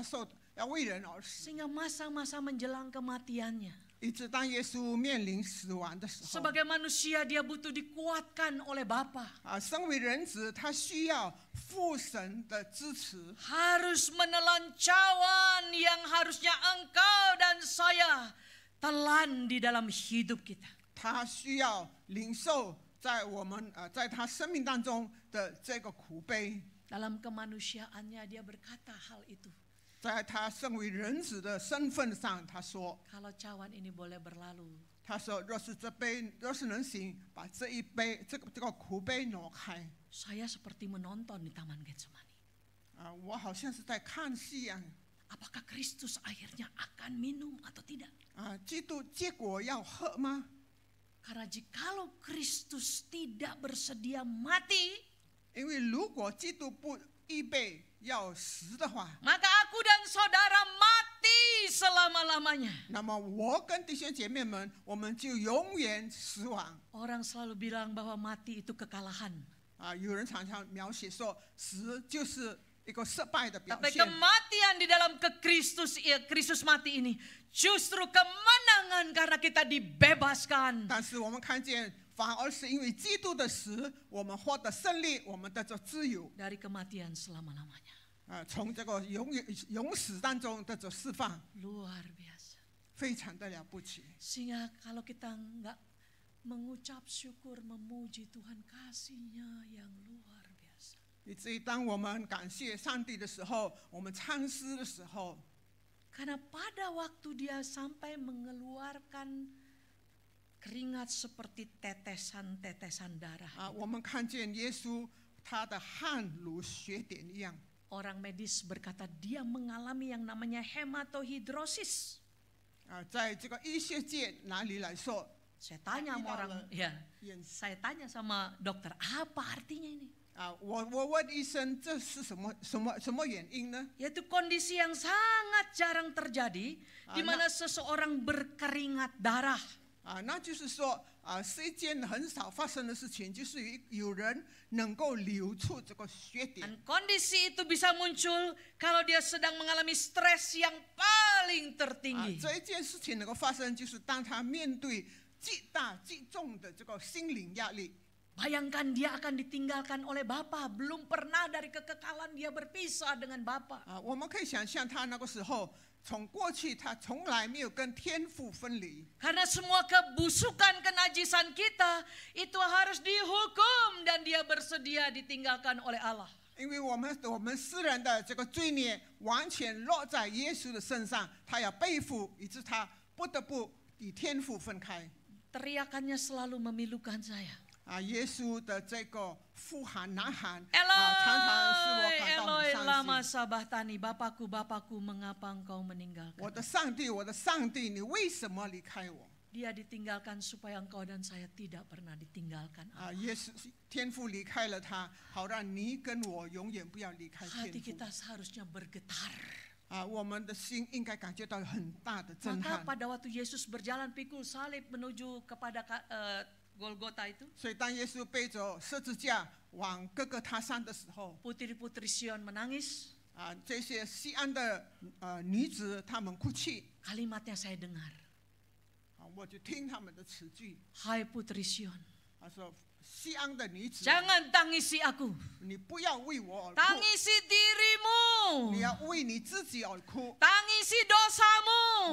B: 要为人而死。
A: Sehingga masa-masa menjelang kematiannya,
B: 一直当耶稣面临死亡的时候，
A: sebagai manusia dia butuh dikuatkan oleh Bapa.
B: 身为人子，他需要父神的支持，
A: Harus menelan cawan yang harusnya engkau dan saya telan di dalam hidup kita.
B: 他需要领受在在他生命当中的这个苦悲。
A: Dalam kemanusiaannya dia berkata hal itu.
B: 在他身为人子的身份上，他说
A: Kalau cawan ini boleh berlalu,
B: 他说，若是能行，把这一杯这个苦杯挪开，
A: saya seperti menonton di Taman Getsemani.
B: 我好像是在看戏一样。
A: Apakah Kristus akhirnya akan minum atau tidak?
B: 基督结果要喝吗？
A: Karena jikalau Kristus tidak bersedia mati,
B: 因为如果基督不预备要死的话，
A: maka aku dan saudara mati selama-lamanya.
B: 那么我跟弟兄姐妹们，我们就永远死亡。
A: Orang selalu bilang bahwa mati itu kekalahan.
B: 有人常常描写说，死就是一个失败的表
A: Tapi
B: 现。
A: kematian di dalam Kristus mati ini justru kemenangan karena kita dibebaskan.
B: 但是我们看见，反而是因为基督的死，我们获得胜利，我们得着自由。
A: Dari kematian selama-lamanya.
B: 从这个永死当中得着释放，
A: Luar biasa.
B: 非常的了不起。
A: Sehingga kalau kita enggak mengucap syukur, memuji Tuhan, kasih-Nya yang luar biasa.
B: 以至于当我们感谢上帝的时候，我们唱诗的时候，
A: Karena pada waktu Dia sampai mengeluarkan keringat seperti tetesan-tetesan darah.
B: 我们看见耶稣他的汗如血点一样。
A: Orang medis berkata dia mengalami yang namanya hematohidrosis.
B: 在这个医学界哪里来说，
A: Saya tanya sama orang, ya,
B: 眼
A: saya tanya sama dokter, apa artinya ini?
B: 我问医生这是什么原因呢？
A: Yaitu kondisi yang sangat jarang terjadi, di mana seseorang berkeringat darah.
B: 那就是说是一件很少发生的事情，就是有人能够流出这个血点。
A: Dan kondisi itu bisa muncul kalau dia sedang mengalami stres yang paling tertinggi.
B: 这一件事情能够发生，就是当他面对极大极重的这个心灵压力。
A: Bayangkan dia akan ditinggalkan oleh Bapa. Belum pernah dari kekekalan dia berpisah dengan Bapa.
B: 我们可以想象他那个时候，从过去他从来没有跟天父分离。
A: Karena semua kebusukan, kenajisan kita itu harus dihukum dan dia bersedia ditinggalkan oleh Allah.
B: 因为我们世人的这个罪孽完全落在耶稣的身上，他要背负，以致他不得不与天父分开。
A: Teriakannya selalu memilukan saya.
B: 耶稣的这个呼喊呐喊，常常使我
A: Eloi,
B: 感到
A: Eloi,
B: 很
A: lama
B: 伤心。
A: sabahtani. Bapakku, Bapakku, mengapa engkau meninggalkan?
B: 我的上帝，我的上帝，你为什么离开我？
A: Dia ditinggalkan supaya engkau dan saya tidak pernah ditinggalkan.
B: 耶稣天父离开了他，好让你跟我永远不要离开
A: Hati
B: 天父。
A: kita seharusnya bergetar.
B: 我们的心应该感觉到很大的震
A: Maka
B: 撼。
A: pada waktu Yesus berjalan pikul salib menuju kepada Golgota itu,
B: 所以当耶稣背着十字架往哥哥他山的时候，
A: putri-putri Sion menangis.
B: 这些西安的女子她们哭泣，
A: Kalimatnya saya dengar.
B: 我就听他们的词句，
A: Hai putri Sion,
B: 他说：“西安的女子，
A: jangan tangisi aku.
B: 你不要为我而哭，
A: Tangisi dirimu.
B: 你要为你自己而哭，
A: Tangisi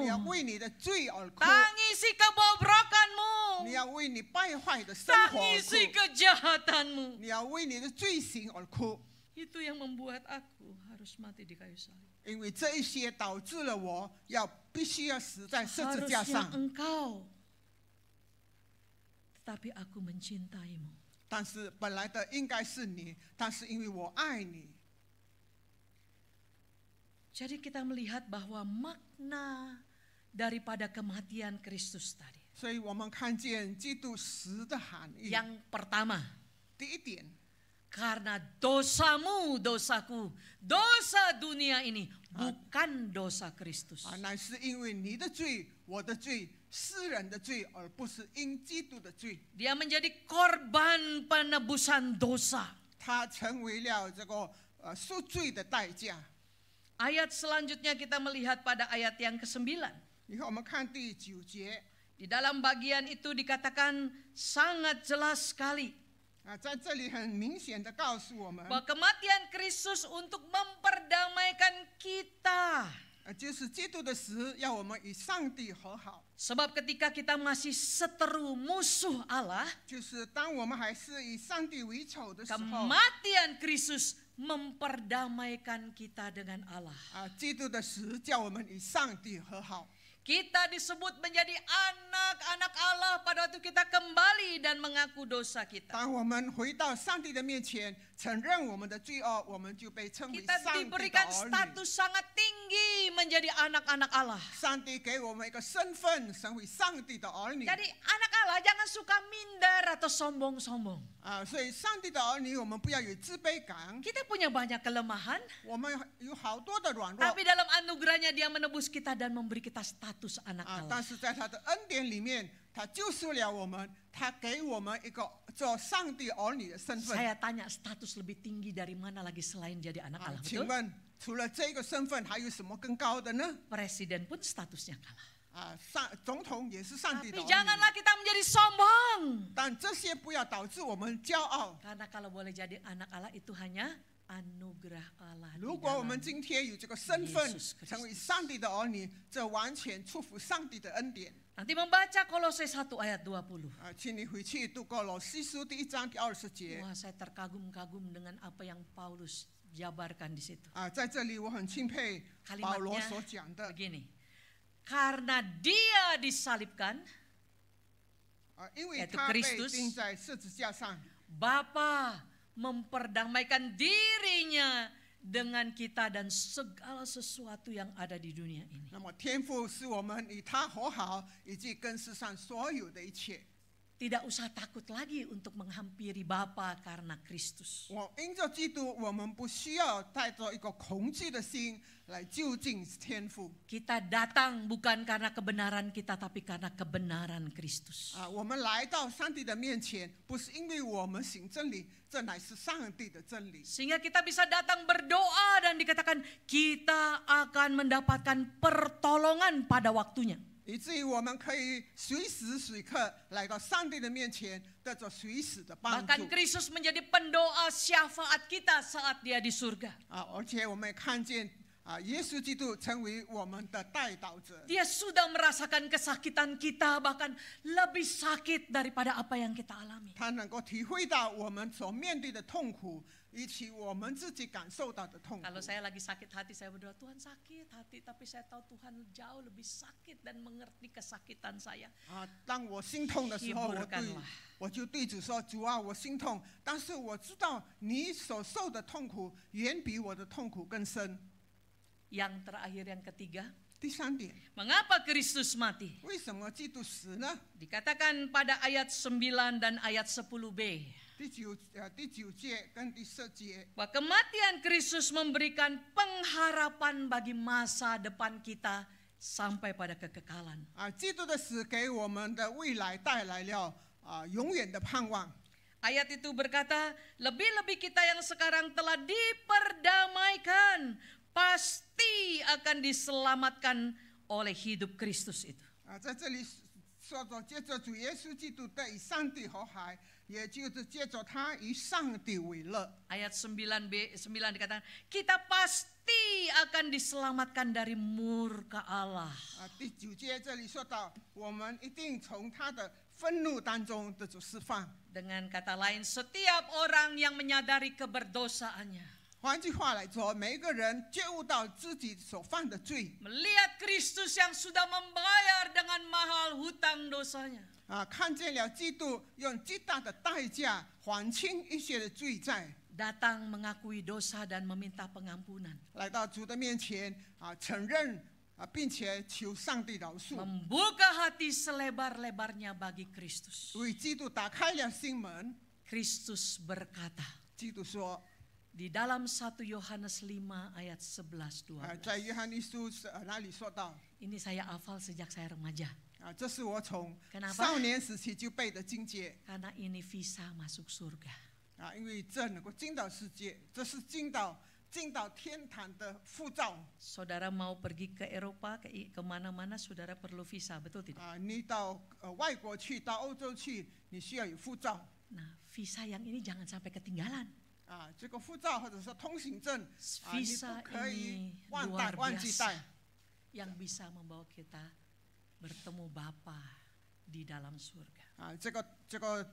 B: 你要
A: dosamu.
B: 为你的罪而哭，
A: Tangisi kebobrokanmu.
B: 你要为你败坏的生活而
A: Tangisi
B: 哭，
A: kejahatanmu.
B: 你要为你的罪行而哭，
A: Itu yang membuat aku harus mati di kayu salib.
B: 因为这一些导致了我必须要死在十字架
A: Harusnya
B: 上。
A: engkau. Tetapi aku mencintaimu.
B: 但是本来的应该是你，但是因为我爱你，
A: Jadi kita melihat bahwa makna daripada kematian Kristus tadi.
B: 所以我们看见基督死的含义。
A: Yang pertama,
B: 第一点，
A: karena dosamu, dosaku, dosa dunia ini bukan dosa Kristus.
B: 乃是因为你的罪、我的罪、世人的罪，而不是因基督的罪。
A: Dia menjadi korban penebusan dosa.
B: 他成为了这个赎罪的代价。
A: Ayat selanjutnya kita melihat pada ayat yang ke-9.
B: 以后我们看第9节，
A: Di dalam bagian itu dikatakan sangat jelas sekali
B: 在这里很明显的告诉我们，
A: bahwa kematian Kristus untuk memperdamaikan kita.
B: 就是基督的死要我们与上帝和好。
A: Sebab ketika kita masih seteru musuh Allah,
B: 就是当我们还是以上帝为仇的时候，
A: kematian Kristus memperdamaikan kita dengan Allah.
B: 基督的死叫我们与上帝和好。
A: Kita disebut menjadi anak-anak Allah pada waktu kita kembali dan mengaku dosa kita.
B: 当我们回到上帝的面前，承认我们的罪恶，我们就被称为
A: Kita
B: 上帝的
A: diberikan
B: 儿女。
A: status sangat tinggi menjadi anak-anak Allah.
B: 上帝给我们一个身份，成为上帝的儿女。
A: Jadi anak Allah jangan suka minder atau sombong-sombong.
B: 所以上帝的儿女，我们不要有自卑感。
A: Kita punya banyak kelemahan,
B: 我们有好多的软弱，
A: tapi dalam anugerahnya Dia menebus kita dan memberi kita status anak Allah.
B: 但是在他的恩典里面，他救赎了我们，他给我们一个做上帝儿女的身份。
A: Saya tanya status lebih tinggi dari mana lagi selain jadi anak Allah,
B: 请
A: betul?
B: 问除了这个身份，还有什么更高的呢？
A: Presiden pun statusnya kalah.
B: 总统也是上帝的
A: Tapi
B: 儿女。
A: janganlah kita menjadi sombong.
B: 但这些不要导致我们骄傲。
A: Karena kalau boleh jadi anak Allah itu hanya anugerah Allah.
B: 如果我们今天有这个身份，成为上帝的儿女，这完全出乎上帝的恩典。
A: Nanti membaca Kolose 1 ayat 20.
B: 请你回去读过罗西书第1章第20节。
A: Wah, saya terkagum-kagum dengan apa yang Paulus jabarkan di situ.
B: 在这里我很钦佩保罗所讲的。
A: Begini, karena Dia disalibkan,
B: 因为他被钉在十字架上，
A: Bapa memperdamaikan dirinya dengan kita dan segala sesuatu yang ada di dunia ini.
B: 那么天父使我们与他和好，以及跟世上所有的一切。
A: Tidak usah takut lagi untuk menghampiri Bapa karena Kristus.
B: 因着基督，我们不需要带着一个恐惧的心来就近天父。
A: Kita datang bukan karena kebenaran kita, tapi karena kebenaran Kristus.
B: 我们来到上帝的面前，不是因为我们行真理，这乃是上帝的真理。
A: Sehingga kita bisa datang berdoa dan dikatakan kita akan mendapatkan pertolongan pada waktunya.
B: 以至于我们可以随时随刻来到上帝的面前，得着随时的帮助。
A: Bahkan Kristus menjadi pendoa syafaat kita saat Dia di surga.
B: 而且我们也看见耶稣基督成为我们的代祷者。
A: Dia sudah merasakan kesakitan kita, bahkan lebih sakit daripada apa yang kita alami.
B: 他能够体会到我们所面对的痛苦，以及我们自己感受到的痛苦。
A: Kalau saya lagi sakit hati, saya berdoa, Tuhan sakit hati, tapi saya tahu Tuhan jauh lebih sakit dan mengerti kesakitan saya.
B: 当我心痛的时候，我就对主说：“主啊，我心痛，但是我知道你所受的痛苦远比我的痛苦更深。”
A: Yang terakhir, yang ketiga,
B: 第三点，
A: mengapa Kristus mati?
B: 为什么基督死呢？
A: Dikatakan pada ayat 9 dan ayat 10b.
B: 第九节跟第10节，
A: Bahwa kematian Kristus memberikan pengharapan bagi masa depan kita sampai pada kekekalan.
B: 基督的死给我们的未来带来了永远的盼望。
A: Ayat itu berkata, lebih-lebih kita yang sekarang telah diperdamaikan, pasti akan diselamatkan oleh hidup Kristus itu.
B: 在这里说着，借着主耶稣基督得与上帝和好，也就是借着他与上帝为乐。
A: Ayat 9b 9 dikatakan, kita pasti akan diselamatkan dari murka Allah.
B: 第9节这里说到，我们一定从他的愤怒当中得着释放。
A: Dengan kata lain, setiap orang yang menyadari keberdosaannya,
B: 换句话来说，每一个人觉悟到自己所犯的罪，
A: melihat Kristus yang sudah membayar dengan mahal hutang dosanya,
B: 看见了基督用极大的代价还清一切的罪债，
A: datang mengakui dosa dan meminta pengampunan,
B: 来到主的面前承认并且求上帝饶恕，
A: membuka hati selebar-lebarnya bagi Kristus.
B: 为基督打开了心门。
A: Kristus berkata
B: 基督说，
A: di dalam 1 Yohanes 5 ayat 11-12.
B: 在约翰一书那里说到，
A: Ini saya hafal sejak saya remaja.
B: 这是我从
A: Kenapa?
B: 少年时期就背的经节
A: Karena ini visa masuk surga.
B: 因为这能够进到世界，这是进到天堂的护照。
A: Saudara mau pergi ke Eropa, ke mana-mana, saudara perlu visa, betul tidak?
B: 你到外国去，到欧洲去，你需要有护照。
A: Nah, visa yang ini jangan sampai ketinggalan.
B: 这个护照或者说通行证，你
A: Visa
B: 不可以
A: ini
B: 忘
A: luar
B: 记
A: biasa
B: 带。
A: yang bisa membawa kita bertemu Bapa di dalam surga.
B: 这个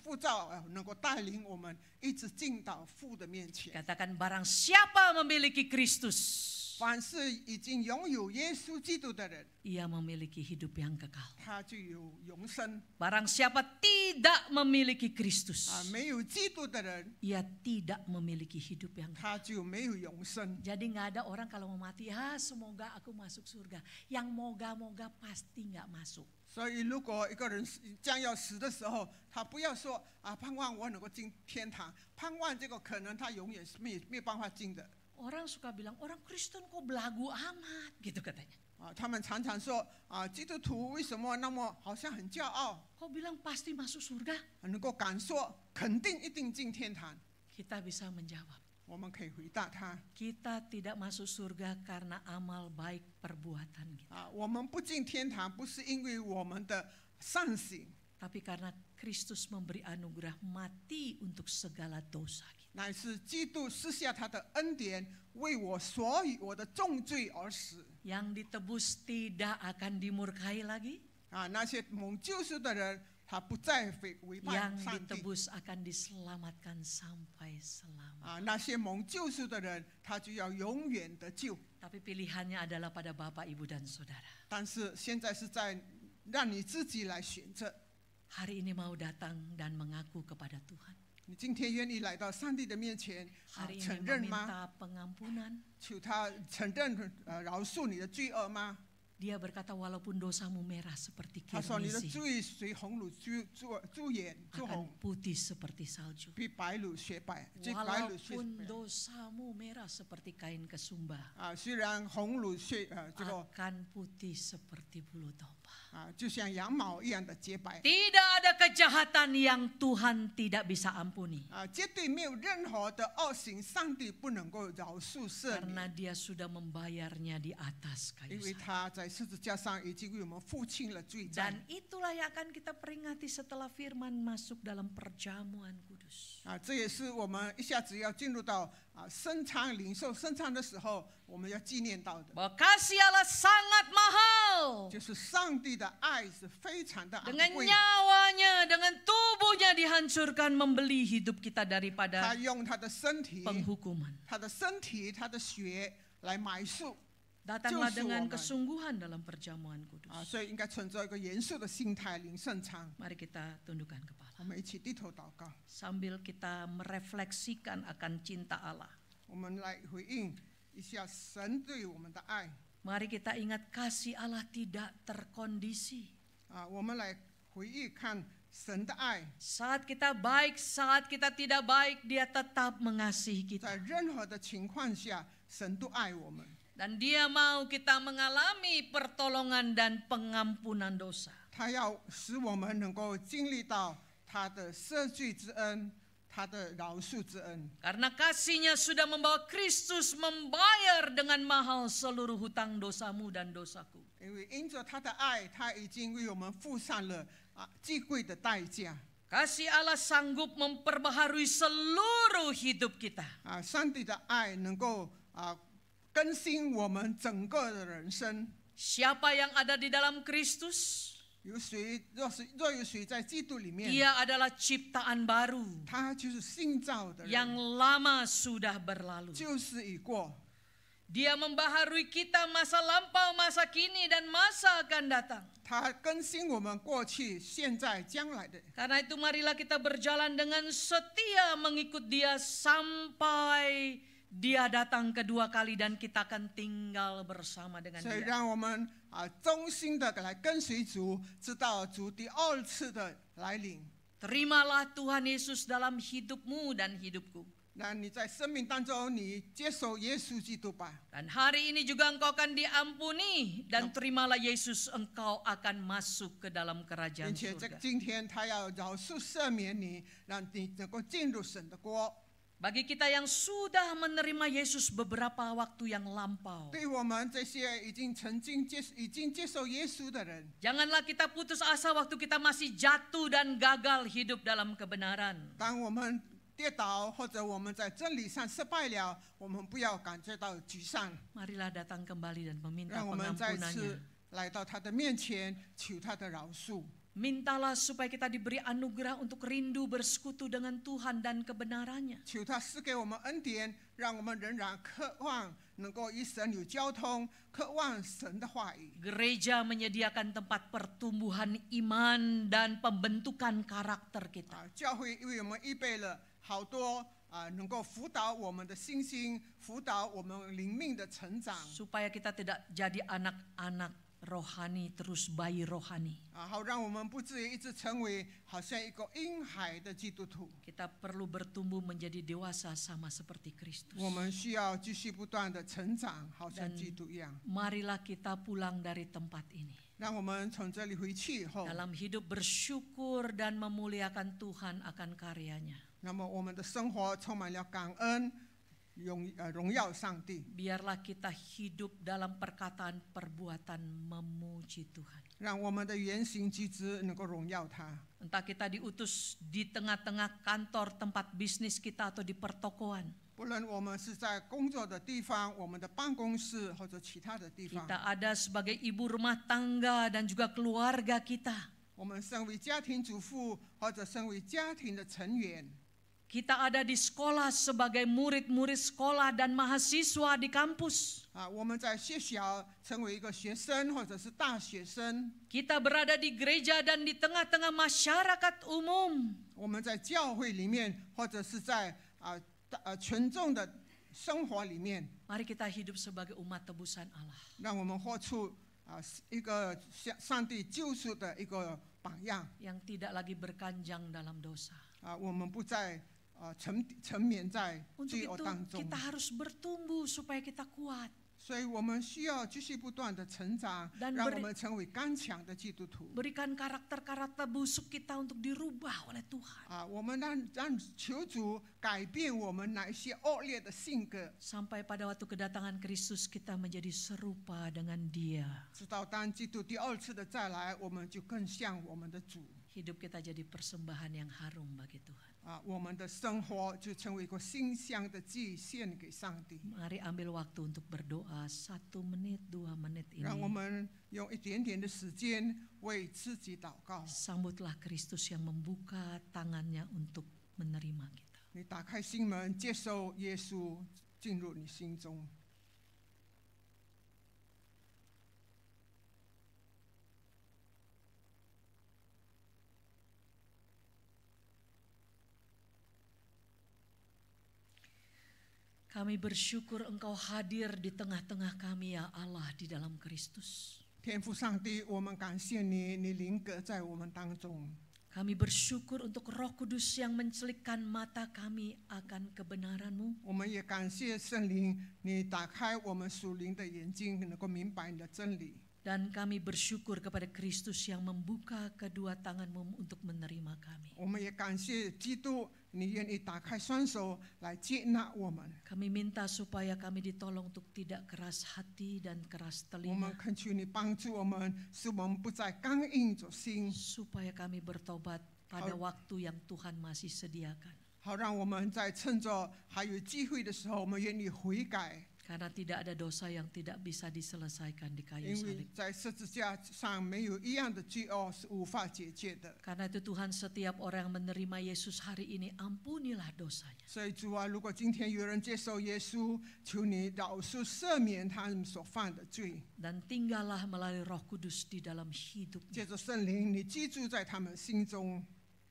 B: 护照能够带领我们一直进到父的面前。
A: Katakan barang siapa memiliki Kristus,
B: 凡是已经拥有耶稣基督的人，
A: ia memiliki hidup yang kekal.
B: 他就有永生。
A: Barang siapa tidak memiliki Kristus,
B: 没有基督的人，
A: ia tidak memiliki hidup yang kekal.
B: 他就没有永生。
A: Jadi nggak ada orang kalau mau mati, semoga aku masuk surga. Yang moga-moga pasti nggak masuk.
B: 所以，如果一个人将要死的时候，他不要说盼望我能够进天堂，盼望这个可能他永远是没有办法进的。
A: Orang suka bilang, orang Kristen kok belagu amat, gitu katanya.
B: 他们常常说基督徒为什么那么好像很骄傲，
A: Kok bilang pasti masuk surga?
B: 能够敢说肯定一定进天堂？
A: Kita bisa menjawab,
B: 我们可以回答他
A: kita tidak masuk surga karena amal baik perbuatan kita,
B: 我们不进天堂不是因为我们的善行，
A: tapi karena Kristus memberi anugerah mati untuk segala dosa kita.
B: 乃是基督施下他的恩典，为我所有我的重罪而死。
A: Yang ditebus tidak akan dimurkai lagi,
B: 那些蒙救赎的人，他不再违背
A: yang
B: 上帝。
A: ditebus akan diselamatkan sampai selamat.
B: 那些蒙救赎的人，他就要永远得救。
A: Tapi pilihannya adalah pada Bapak, Ibu, dan Saudara.
B: 但是现在是在让你自己来选择。
A: Hari ini mau datang dan mengaku kepada Tuhan.
B: 你今天愿意来到上帝的面前，
A: Hari
B: 承
A: ini
B: 认吗？
A: meminta pengampunan.
B: 求他承认饶恕你的罪恶吗？
A: Dia berkata, walaupun dosamu merah seperti
B: 他说你的
A: kirmisi,
B: 罪随红乳朱颜朱
A: akan
B: 红，
A: putih seperti salju.
B: 比白乳雪白，比白乳雪
A: Walaupun
B: 白。
A: dosamu merah seperti kain kesumba,
B: 虽然红乳这个
A: akan putih seperti bulu domba.
B: 就像羊毛一样的洁白。
A: Tidak ada kejahatan yang Tuhan tidak bisa ampuni.
B: 绝对没有任何的恶行，上帝不能够饶恕赦
A: Karena
B: 免，
A: dia sudah membayarnya di atas
B: 因
A: kayu
B: 为
A: salib.
B: 他在十字架上已经为我们付清了罪债。
A: Dan itulah yang akan kita peringati setelah firman masuk dalam perjamuan kudus.
B: 这也是我们一下子要进入到圣餐领受圣餐的时候，我们要纪念到的，
A: Bahwa kasih Allah sangat mahal.
B: 就是上帝的爱是非常的昂
A: Dengan
B: 贵。
A: nyawanya, dengan tubuhnya dihancurkan membeli hidup kita
B: 他
A: daripada
B: 用他的身体、
A: penghukuman.
B: 他的身体、他的血来买赎
A: Datanglah
B: 就是我
A: dengan
B: 们。
A: kesungguhan dalam perjamuan kudus.
B: 所以应该存着一个严肃的心态领圣餐。
A: Mari kita tundukkan kepala
B: 我们一起低头祷告，
A: sambil kita merefleksikan akan cinta Allah.
B: 我们来回应一下神对我们的爱。
A: Mari kita ingat kasih Allah tidak terkondisi.
B: 我们来回忆看神的爱，
A: Saat kita baik, saat kita tidak baik, Dia tetap mengasihi kita.
B: 在任何的情况下，神都爱我们。
A: Dan Dia mau kita mengalami pertolongan dan pengampunan dosa.
B: 他要使我们能够经历到他的赦罪之恩，他的饶恕之恩。
A: Karena kasih-Nya sudah membawa Kristus membayar dengan mahal seluruh hutang dosamu dan dosaku.
B: 因为因着他的爱，他已经为我们付上了极贵的代价。
A: Kasih Allah sanggup memperbaharui seluruh hidup kita.
B: 上帝的爱能够更新我们整个的人生。
A: Siapa yang ada di dalam Kristus?
B: 有谁若有谁在基督里面，
A: Dia adalah ciptaan baru.
B: 他就是新造的人，
A: Yang lama sudah berlalu.
B: 旧事已过。
A: Dia membaharui kita masa lampau, masa kini, dan masa akan datang.
B: 他更新我们过去、现在、将来的。
A: Karena itu marilah kita berjalan dengan setia mengikut Dia sampai Dia datang kedua kali dan kita akan tinggal bersama dengan
B: 所以
A: Dia.
B: 让我们忠心的来跟随主，直到主第二次的来临。
A: Terimalah Tuhan Yesus dalam hidupmu dan hidupku.
B: 那你在生命当中，你接受耶稣基督吧。
A: Dan hari ini juga engkau akan diampuni. Dan terimalah Yesus, engkau akan masuk ke dalam
B: 并
A: kerajaan
B: 且
A: surga.
B: 今天他要饶恕赦免你，让你能够进入神的国。
A: Bagi kita yang sudah menerima Yesus beberapa waktu yang lampau,
B: 对我们这些已经接受耶稣的人，
A: janganlah kita putus asa waktu kita masih jatuh dan gagal hidup dalam kebenaran.
B: 当我们跌倒或者我们在真理上失败了，我们不要感觉到沮丧，
A: Marilah datang kembali dan meminta
B: 让我们再
A: pengampunannya.
B: 次来到他的面前，求他的饶恕。
A: Mintalah supaya kita diberi anugerah untuk rindu bersekutu dengan Tuhan dan kebenarannya.
B: 求他赐给我们恩典，让我们仍然渴望能够与神有交通，渴望神的话语。
A: Gereja menyediakan tempat pertumbuhan iman dan pembentukan karakter kita.
B: 教会为我们预备了好多能够辅导我们的信心，辅导我们灵命的成长。
A: Supaya kita tidak jadi anak-anak rohani, terus bayi rohani.
B: 好让我们不至于一直成为好像一个婴孩的基督徒。
A: Kita perlu bertumbuh menjadi dewasa sama seperti Kristus.
B: 我们需要继续不断的成长，好像基督一样。
A: Marilah kita pulang dari tempat ini
B: 让我们从这里回去以后，
A: dalam hidup bersyukur dan memuliakan Tuhan akan karyanya.
B: 那么我们的生活充满了感恩，荣耀上帝。
A: Biarlah kita hidup dalam perkataan perbuatan memuji Tuhan.
B: 让我们的言行举止能够荣耀他。
A: Entah kita diutus di tengah-tengah kantor tempat bisnis kita atau di pertokoan.
B: 不论我们是在工作的地方、我们的办公室或者其他的地方，
A: Kita ada sebagai ibu rumah tangga dan juga keluarga kita.
B: 我们身为家庭主妇或者身为家庭的成员，
A: Kita ada di sekolah sebagai murid-murid sekolah dan mahasiswa di kampus.
B: 我们在学校成为一个学生或者是大学生，
A: Kita berada di gereja dan di tengah-tengah masyarakat umum.
B: 我们在教会里面或者是在群众的生活里面，
A: Mari kita hidup sebagai umat tebusan Allah.
B: 让我们活出一个上帝救赎的一个榜样。
A: Yang tidak lagi berkanjang dalam dosa.
B: 我们不再沉湎在
A: Untuk
B: 罪恶
A: itu
B: 当中。
A: kita harus bertumbuh supaya kita kuat.
B: 所以我们需要继续不断的成长，
A: Dan
B: 让我们成为刚强的基督徒。
A: Berikan karakter-karakter busuk kita untuk dirubah oleh Tuhan.
B: 我们让求主改变我们那一些恶劣的性格，
A: Sampai pada waktu kedatangan Kristus kita menjadi serupa dengan Dia.
B: 直到当基督第二次的再来，我们就更像我们的主。
A: Hidup kita jadi persembahan yang harum bagi Tuhan.
B: 我们的生活就成为一个馨香的祭献给上帝。
A: Mari ambil waktu untuk berdoa 1 menit, 2 menit
B: 让我
A: ini.
B: 们用一点点的时间为自己祷告。
A: Sambutlah Kristus yang membuka tangannya untuk menerima kita.
B: 你打开心门，接受耶稣进入你心中。
A: Kami bersyukur Engkau hadir di tengah-tengah kami ya Allah di dalam Kristus.
B: 天父上帝，我们感谢你，你临格在我们当中。
A: Kami bersyukur untuk Roh Kudus yang mencelikkan mata kami akan kebenaran-Mu.
B: 我们也感谢圣灵，你打开我们属灵的眼睛，能够明白你的真理。
A: Dan kami bersyukur kepada Kristus yang membuka kedua tangan-Mu untuk menerima kami.
B: 我们也感谢基督，你愿意打开双手来接纳我们。
A: Kami minta supaya kami ditolong untuk tidak keras hati dan keras
B: 我们
A: telinga.
B: 恳求你帮助我们，使我们不再刚硬着心，
A: Supaya kami bertobat pada waktu yang Tuhan masih sediakan.
B: 好让我们在趁着还有机会的时候，我们愿意悔改。
A: Karena tidak ada dosa yang tidak bisa diselesaikan di kayu
B: 因为
A: salib.
B: 在十字架上没有一样的罪恶是无法解决的。
A: Karena itu Tuhan, setiap orang yang menerima Yesus hari ini, ampunilah dosanya.
B: 所以主啊，如果今天有人接受耶稣，求你饶恕赦免他们所犯的罪。
A: Dan tinggallah melalui Roh Kudus di dalam hidupnya.
B: 借着圣灵，你居住在他们心中。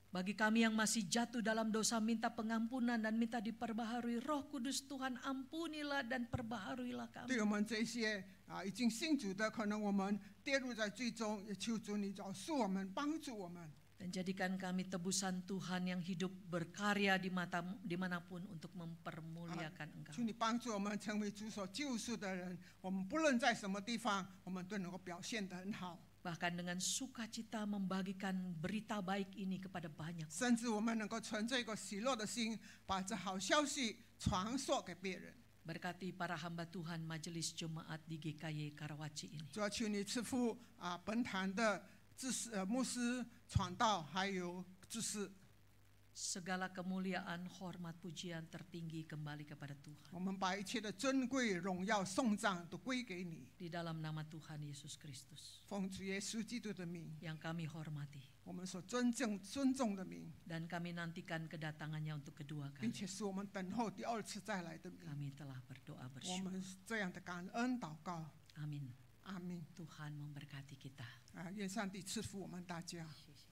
A: Bagi kami yang masih jatuh dalam dosa, minta pengampunan dan minta diperbaharui. Roh Kudus Tuhan, ampunilah dan perbaharuilah
B: 对
A: kami.
B: 我们这些已经信主的，可能我们跌入在罪中，也求主你饶恕我们，帮助我们。
A: Dan jadikan kami tebusan Tuhan yang hidup berkarya dimanapun untuk mempermuliakan
B: 求
A: Engkau.
B: 你帮助我们成为主所救赎的人。我们不论在什么地方，我们都能够表现得很好。
A: Bahkan dengan sukacita membagikan berita baik ini kepada banyak.
B: 甚至我们能够存着一个喜乐的心，把这好消息传说给别人。
A: Berkati para hamba Tuhan Majelis Jemaat di GKY Karawaci ini.
B: 主要求你赐福本堂的牧师、传道还有执事。
A: Segala kemuliaan, hormat, pujian tertinggi kembali kepada Tuhan.
B: 我们把一切的尊贵、荣耀、颂赞都归给你，
A: Di dalam nama Tuhan Yesus Kristus
B: 奉主耶稣基督的名，
A: yang kami hormati.
B: 我们所尊重的名，
A: Dan kami nantikan kedatangannya untuk kedua
B: 并
A: kali.
B: 且是我们等候第二次再来的名。
A: Kami telah berdoa
B: 我
A: bersyukur.
B: 们这样的感恩祷告，
A: Amin.
B: 阿明。
A: Tuhan memberkati kita.
B: 愿上帝赐福我们大家。
A: Yesus.